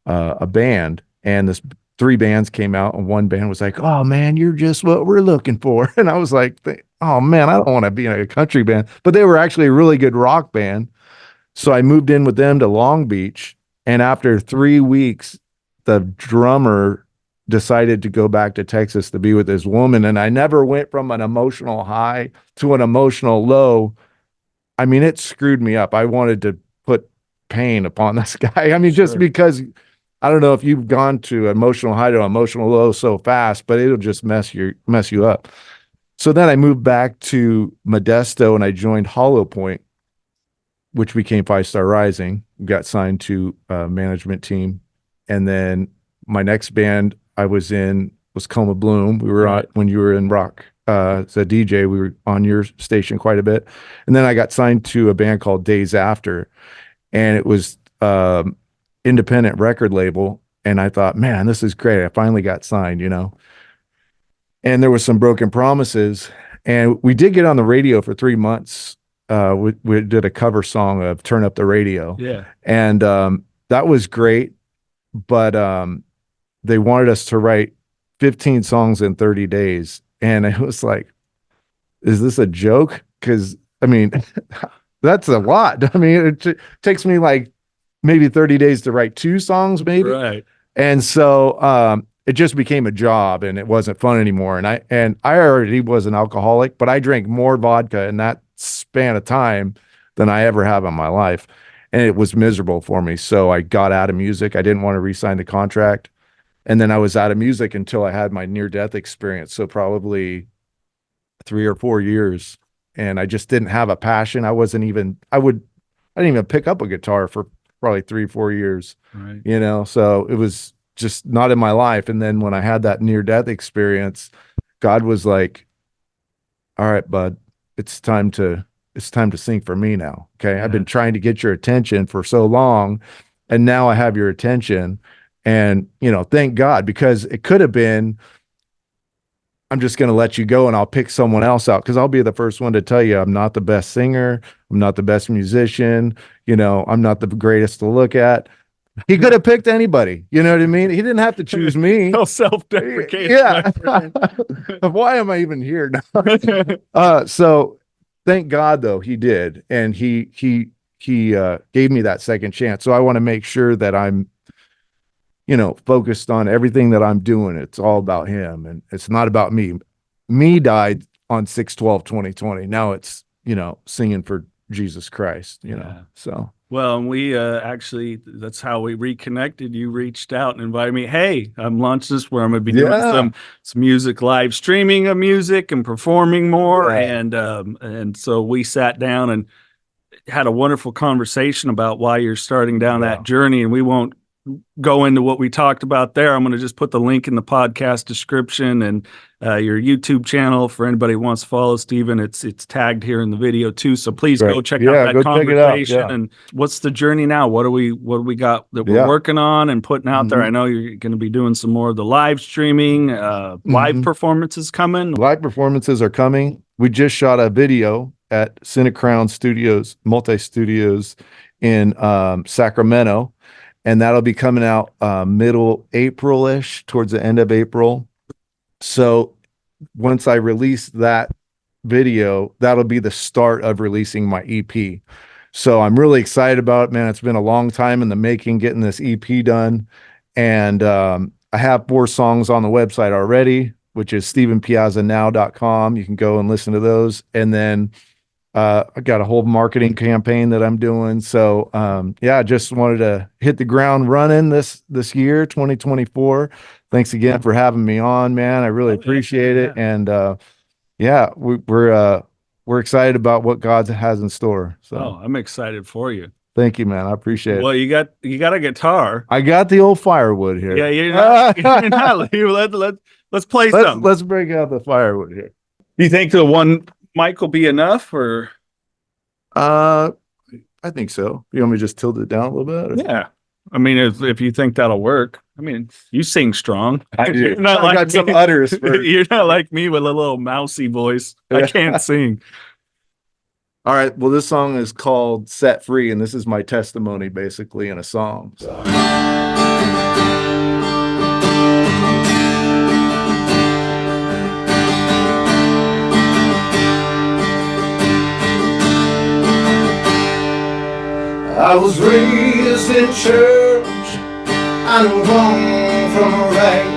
a band. And this 3 bands came out, and one band was like, oh man, you're just what we're looking for. And I was like, oh man, I don't want to be in a country band, but they were actually a really good rock band. So I moved in with them to Long Beach. And after 3 weeks, the drummer decided to go back to Texas to be with his woman. And I never went from an emotional high to an emotional low I mean, it screwed me up. I wanted to put pain upon this guy. I mean, just because I don't know if you've gone to emotional high to emotional low so fast, but it'll just mess you up. So then I moved back to Modesto and I joined Hollow Point, which became 5 Star Rising. Got signed to a management team. And then my next band I was in was Coma Bloom. We were on when you were in rock as a DJ. We were on your station quite a bit. And then I got signed to a band called Days After. And it was independent record label. And I thought, man, this is great. I finally got signed, And there was some broken promises. And we did get on the radio for 3 months. We did a cover song of Turn Up the Radio. Yeah. And that was great. But they wanted us to write 15 songs in 30 days. And it was like, is this a joke? Because, I mean, that's a lot. I mean, it takes me like maybe 30 days to write 2 songs, maybe. Right. And so it just became a job and it wasn't fun anymore. And I already was an alcoholic, but I drank more vodka in that span of time than I ever have in my life. And it was miserable for me. So I got out of music. I didn't want to re-sign the contract. And then I was out of music until I had my near-death experience. So probably 3 or 4 years. And I just didn't have a passion. I didn't even pick up a guitar for probably 3 or 4 years, right. So it was just not in my life. And then when I had that near-death experience, God was like, all right, bud, it's time to sing for me now. Okay. Yeah. I've been trying to get your attention for so long and now I have your attention and, thank God, because it could have been, I'm just going to let you go and I'll pick someone else out. Cause I'll be the first one to tell you, I'm not the best singer. I'm not the best musician. I'm not the greatest to look at. He could have picked anybody. You know what I mean? He didn't have to choose me. No self-deprecation. Yeah. Why am I even here now? So thank God though, he did. And he gave me that second chance. So I want to make sure that I'm, focused on everything that I'm doing. It's all about him and it's not about me. Me died on 6/12/2020. Now it's, singing for Jesus Christ, so. Well, and we actually, that's how we reconnected. You reached out and invited me. Hey, I'm launching this where I'm going to be doing some music, live streaming of music and performing more. Yeah. And so we sat down and had a wonderful conversation about why you're starting down that journey. And we won't go into what we talked about there. I'm going to just put the link in the podcast description and your YouTube channel for anybody who wants to follow Stephen. It's tagged here in the video too. So please go check out that conversation. Out. And what's the journey now? What do we got that we're working on and putting out there? I know you're going to be doing some more of the live streaming, live performances coming. Live performances are coming. We just shot a video at Cynic Crown Studios, Multi-Studios in Sacramento. And that'll be coming out middle April-ish, towards the end of April. So once I release that video, that'll be the start of releasing my EP. So I'm really excited about it, man. It's been a long time in the making, getting this EP done. And I have 4 songs on the website already, which is StephenPiazzaNow.com. You can go and listen to those. And then I got a whole marketing campaign that I'm doing. So, I just wanted to hit the ground running this year, 2024. Thanks again for having me on, man. I really appreciate it. And, we're excited about what God has in store. So I'm excited for you. Thank you, man. I appreciate it. Well, you got a guitar. I got the old firewood here. Yeah. You're not let's play some. Let's break out the firewood here. Do you think the one mic will be enough or? I think so. You want me to just tilt it down a little bit? Or? Yeah. I mean, if you think that'll work. I mean, you sing strong. I do. You're not I got some udders. You're not like me with a little mousy voice. I can't sing. All right. Well, this song is called Set Free, and this is my testimony basically in a song. So. I was raised in church, I knew wrong from right.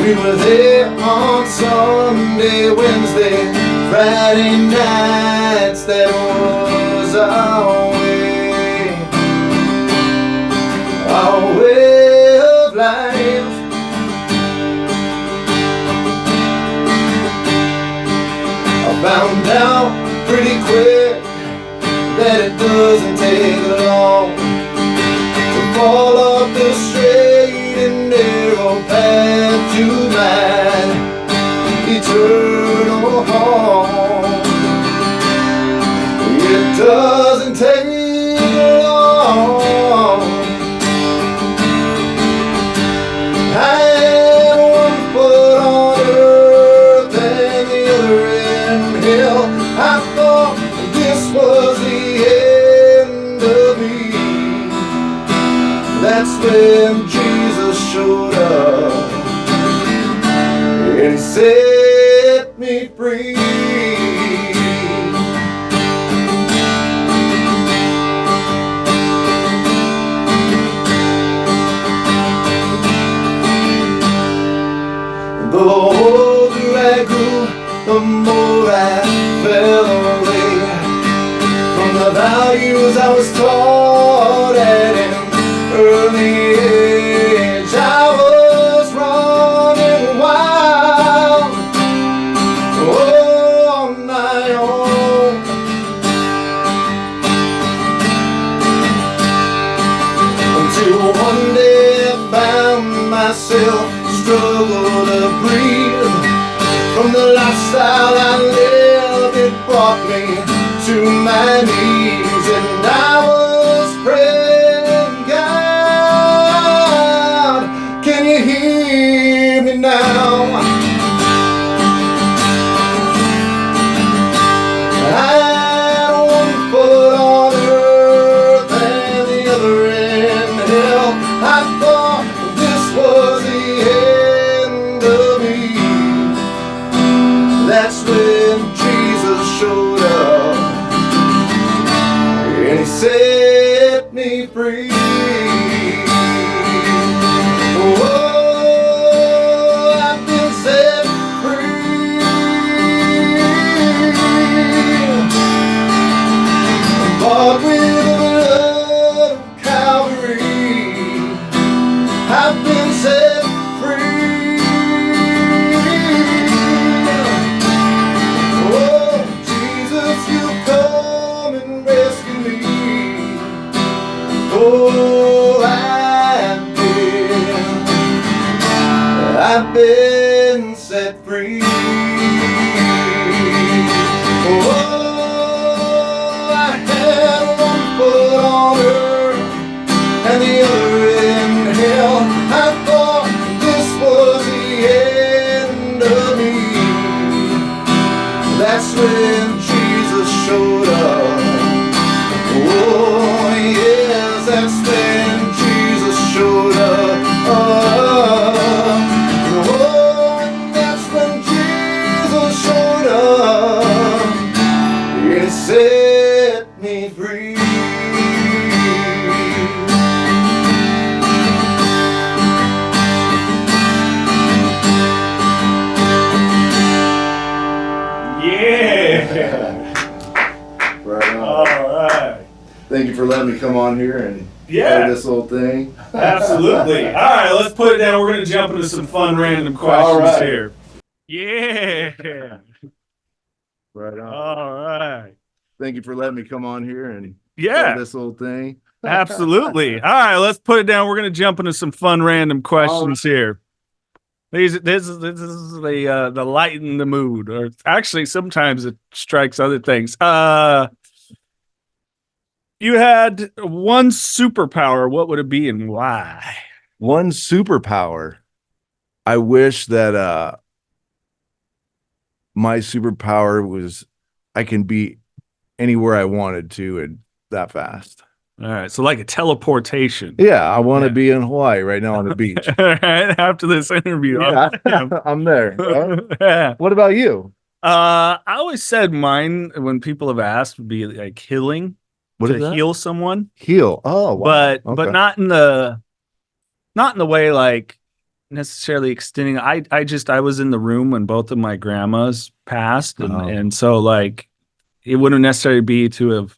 We were there on Sunday, Wednesday, Friday nights, that was our way of life. I found out pretty quick that it doesn't take long to fall off the straight and narrow path to my eternal home. It doesn't take long. I had one foot on earth and the other in hell. I thought this was the end of me. That's when Jesus showed up and he set me free. The older I grew, the more I fell away from the values I was taught at an early age. I was running wild, on my own, until one day I found myself struggle to breathe. From the lifestyle I lived, it brought me to my knees, and I was praying, God, can you hear me now? I had one foot on earth and the other in hell. I thought this was the end of me. That's when Jesus showed up and he set me free. Oh, I've been set free. Bought with the blood of Calvary. I've been set free. Oh, Jesus, you come and rescue me. Oh, I've been set free. Oh, I had one foot on earth and the other in hell. I thought this was the end of me. That's when Jesus showed up. Oh yes, that's when Jesus showed up. Oh, and that's when Jesus showed up. It set me free. Yeah. Right on. All right. Thank you for letting me come on here and Yeah. play this little thing. Absolutely. All right, let's put it down. We're going to jump into some fun random questions All right. here. Yeah. Right on. All right. Thank you for letting me come on here and Yeah. play this little thing. Absolutely. All right, let's put it down. We're going to jump into some fun random questions here. This is the lighten the mood, or actually sometimes it strikes other things. You had one superpower. What would it be and why? One superpower. I wish that my superpower was I can be anywhere I wanted to and that fast. All right, so like a teleportation. Yeah, I want to Yeah. be in Hawaii right now on the beach. All right, after this interview. Yeah, I'm- I'm there. yeah. What about you? I always said mine when people have asked would be like healing, What to is that? heal someone, Heal. Oh, wow. but Okay. not in the way like necessarily extending. I was in the room when both of my grandmas passed, and Oh. and so like it wouldn't necessarily be to have,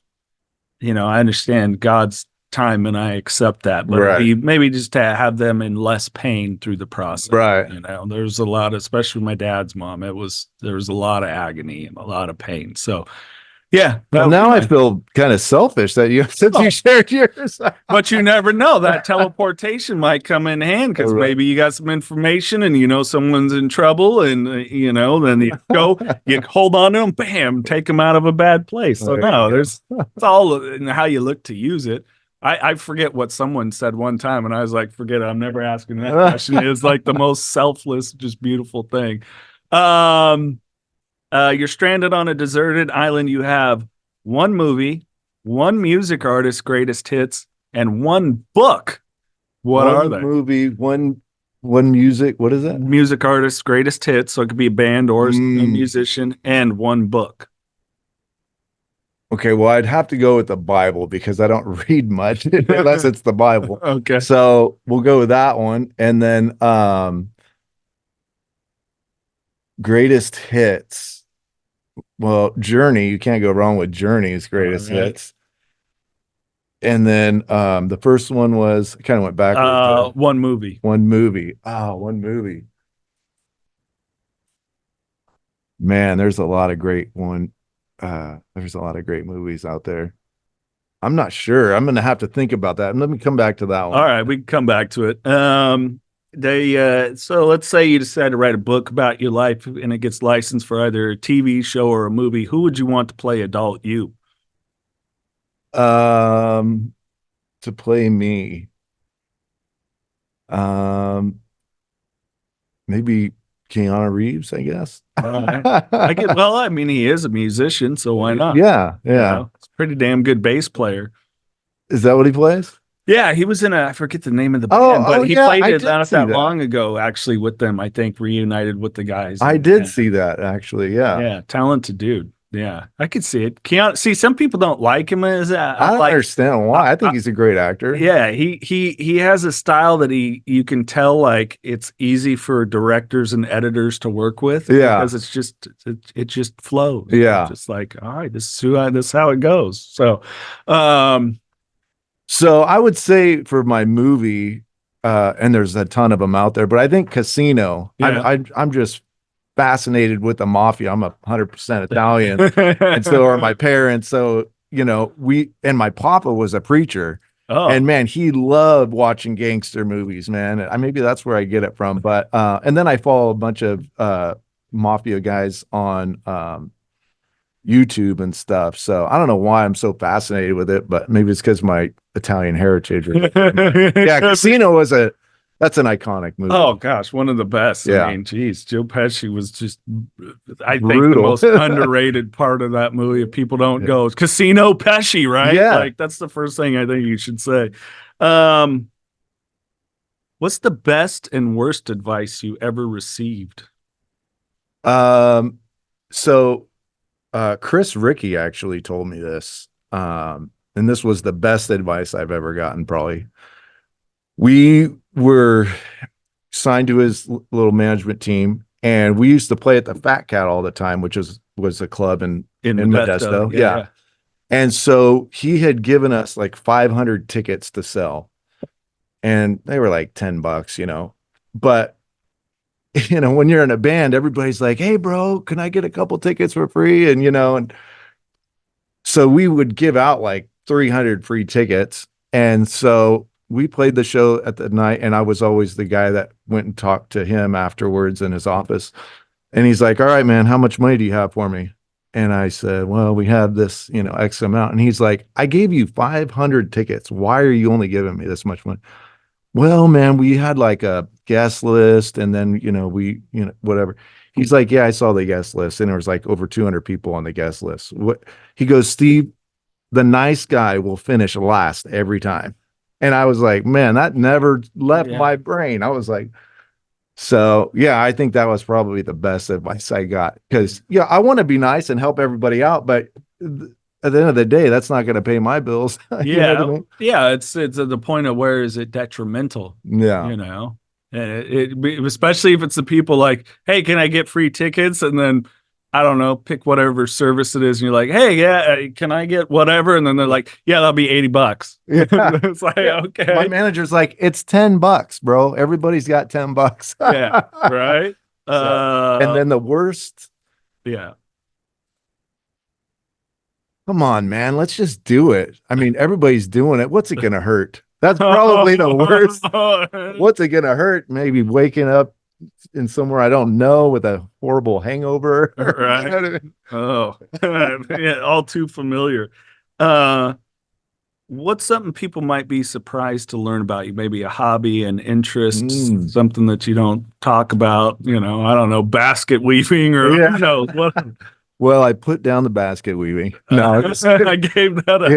I understand God's time and I accept that, but it'd be maybe just to have them in less pain through the process. Right. There's a lot, especially my dad's mom. There was a lot of agony and a lot of pain. So yeah. Well, now I feel kind of selfish that you shared yours. But you never know, that teleportation might come in hand, because maybe you got some information and someone's in trouble, and then you hold on to them, bam, take them out of a bad place. So it's all in how you look to use it. I forget what someone said one time, and I was like, forget it, I'm never asking that question. It's like the most selfless, just beautiful thing. You're stranded on a deserted island. You have one movie, one music artist's greatest hits, and one book. What are they? Movie, one music. What is that? Music artist's greatest hits. So it could be a band or a musician, and one book. Okay, well, I'd have to go with the Bible because I don't read much unless it's the Bible. Okay. So we'll go with that one. And then greatest hits. Well, Journey, you can't go wrong with Journey's greatest hits. And then the first one was, I kind of went backwards. One movie. One movie. Oh, one movie. Man, there's a lot of great there's a lot of great movies out there. I'm not sure. I'm gonna have to think about that. And let me come back to that one. All right, we can come back to it. So let's say you decide to write a book about your life and it gets licensed for either a TV show or a movie. Who would you want to play adult you? To play me. Maybe Keanu Reeves, I guess. Well, I mean, he is a musician, so why not? Yeah. He's a pretty damn good bass player. Is that what he plays? Yeah, he was in I forget the name of the band, but he played it not that long ago, actually, with them, I think, reunited with the guys. I did see that, actually, yeah. Yeah, talented dude. Yeah, I could see it. See, some people don't like him as I don't understand why. I think he's a great actor. Yeah, he has a style that you can tell, like, it's easy for directors and editors to work with. Yeah, because it just flows. Yeah, it's just like, all right, this is how it goes. So, so I would say for my movie, and there's a ton of them out there, but I think Casino. Yeah. I'm just fascinated with the mafia. I'm 100% Italian, and so are my parents. So my papa was a preacher, and man, he loved watching gangster movies. Man, maybe that's where I get it from. But and then I follow a bunch of mafia guys on YouTube and stuff. So I don't know why I'm so fascinated with it, but maybe it's because my Italian heritage. Yeah, Casino that's an iconic movie. Oh gosh, one of the best. Yeah. I mean, geez, Joe Pesci was just, I think, the most underrated part of that movie. If people don't go, Casino Pesci, right? Yeah. Like, that's the first thing I think you should say. What's the best and worst advice you ever received? So Chris Ricci actually told me this. And this was the best advice I've ever gotten, probably. We were signed to his little management team, and we used to play at the Fat Cat all the time, which was a club in Modesto. Yeah. And so he had given us like 500 tickets to sell, and they were like $10, but when you're in a band, everybody's like, "Hey bro, can I get a couple tickets for free?" And so we would give out like 300 free tickets. And so we played the show at the night, and I was always the guy that went and talked to him afterwards in his office. And he's like, "All right, man, how much money do you have for me?" And I said, "Well, we have this, X amount." And he's like, "I gave you 500 tickets. Why are you only giving me this much money?" "Well, man, we had like a guest list, and then, whatever." He's like, "Yeah, I saw the guest list, and there was like over 200 people on the guest list." He goes, "Steve, the nice guy will finish last every time." And I was like, man, that never left my brain. I was like, so yeah, I think that was probably the best advice I got, because I want to be nice and help everybody out, but at the end of the day, that's not going to pay my bills. Yeah. Yeah. It's at the point of where is it detrimental? Yeah. And especially if it's the people like, hey, can I get free tickets? And then I don't know, pick whatever service it is, and you're like, hey, yeah, can I get whatever? And then they're like, yeah, that'll be $80. Yeah. It's like, okay, My manager's like, it's $10, bro. Everybody's got $10. yeah, right. And then the worst, yeah, come on, man, let's just do it. I mean, everybody's doing it. What's it gonna hurt? That's probably the worst. What's it gonna hurt? Maybe waking up in somewhere I don't know with a horrible hangover. Right. You know what I mean? Oh, yeah, all too familiar. What's something people might be surprised to learn about you? Maybe a hobby, an interest, something that you don't talk about. I don't know, basket weaving or what. Well, I put down the basket weaving. No, I gave that up.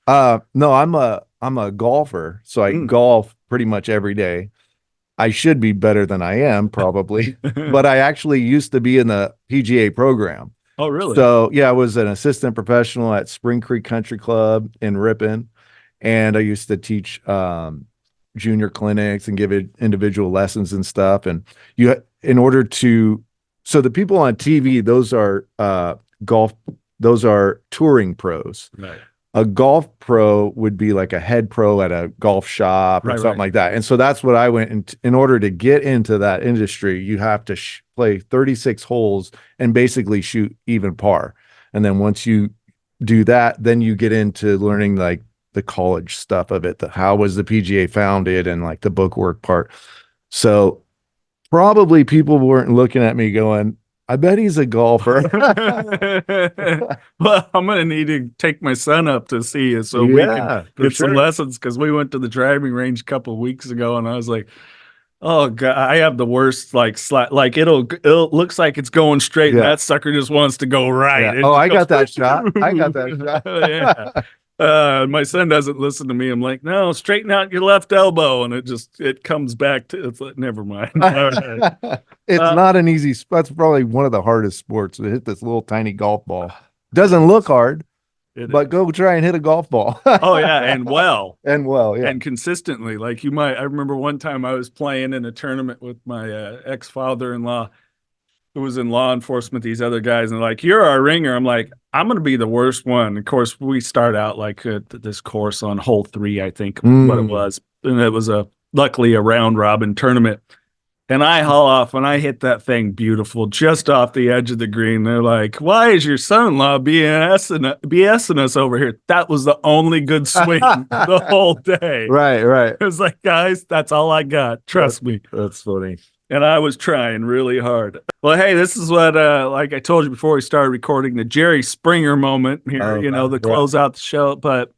Yeah. No, I'm a golfer, so I golf pretty much every day. I should be better than I am, probably, but I actually used to be in the PGA program. Oh, really? So yeah, I was an assistant professional at Spring Creek Country Club in Ripon, and I used to teach junior clinics and give it individual lessons and stuff. And so the people on TV, those are those are touring pros. Right. A golf pro would be like a head pro at a golf shop or something like that. And so that's what I went in order to get into that industry. You have to play 36 holes and basically shoot even par. And then once you do that, then you get into learning like the college stuff of it. How was the PGA founded and like the bookwork part. So probably people weren't looking at me going, I bet he's a golfer. Well, I'm going to need to take my son up to see you so we can get some lessons, because we went to the driving range a couple of weeks ago and I was like, oh God, I have the worst like it looks like it's going straight and that sucker just wants to go right. Yeah. Oh, I got that shot. I got that shot. My son doesn't listen to me. I'm like, no, straighten out your left elbow, and it comes back to it's like, never mind. All right. It's not an easy. That's probably one of the hardest sports to hit this little tiny golf ball. Doesn't look hard, but go try and hit a golf ball. Oh yeah, and and consistently. Like I remember one time I was playing in a tournament with my ex-father-in-law, who was in law enforcement, these other guys, and like, you're our ringer. I'm like, I'm going to be the worst one. Of course, we start out like this course on hole 3, I think what it was. And it was luckily a round robin tournament. And I haul off and I hit that thing beautiful, just off the edge of the green. They're like, why is your son-in-law BSing us over here? That was the only good swing the whole day. Right. It was like, guys, that's all I got. Trust me. That's funny. And I was trying really hard. Well, hey, this is what, like I told you before we started recording, the Jerry Springer moment here, the close out the show. But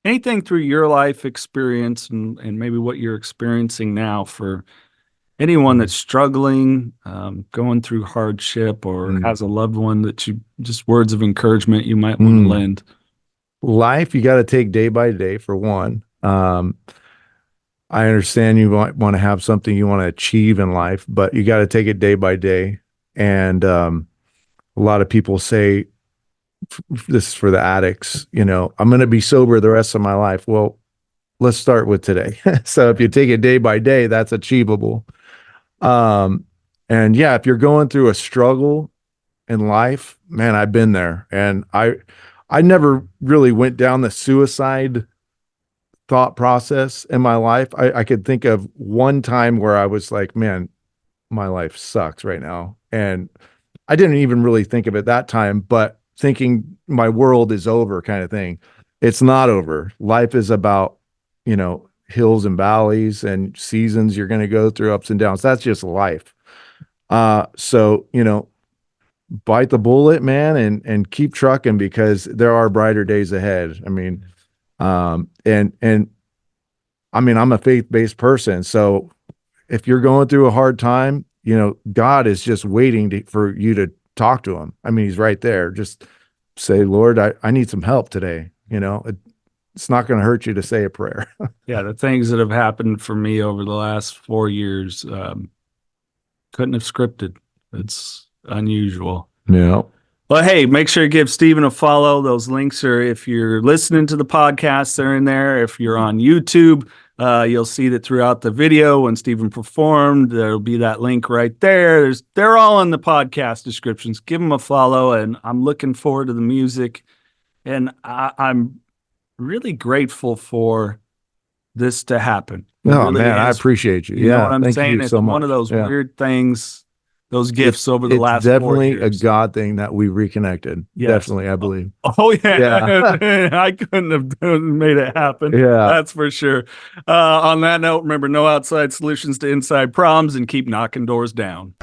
anything through your life experience and maybe what you're experiencing now for anyone that's struggling, going through hardship, or has a loved one that just words of encouragement you might want to lend. Life, you got to take day by day for one. I understand you might want to have something you want to achieve in life, but you got to take it day by day. And a lot of people say, this is for the addicts, I'm going to be sober the rest of my life. Well, let's start with today. So if you take it day by day, that's achievable. And yeah, if you're going through a struggle in life, man, I've been there. And I never really went down the suicide thought process in my life. I could think of one time where I was like, man, my life sucks right now. And I didn't even really think of it that time, but thinking my world is over kind of thing. It's not over. Life is about, hills and valleys and seasons you're going to go through, ups and downs. That's just life. So, bite the bullet, man, and keep trucking, because there are brighter days ahead. I mean, and I mean, I'm a faith-based person. So if you're going through a hard time, God is just waiting for you to talk to him. I mean, he's right there. Just say, Lord, I need some help today. It's not going to hurt you to say a prayer. Yeah. The things that have happened for me over the last 4 years, couldn't have scripted. It's unusual. Yeah. Well, hey, make sure you give Stephen a follow. Those links are, if you're listening to the podcast, they're in there. If you're on YouTube, You'll see that throughout the video when Stephen performed. There'll be that link right there. They're all in the podcast descriptions. Give them a follow, and I'm looking forward to the music. And I'm really grateful for this to happen. It No, really man, I is. appreciate you. You know Yeah, what I'm thank saying? you It's so much. one of those Yeah. weird things, those gifts over the last It's definitely 4 years. a God thing that we reconnected. Yes. Definitely, I believe. Oh yeah, Yeah. I couldn't have made it happen. Yeah. That's for sure. On that note, remember, no outside solutions to inside problems, and keep knocking doors down.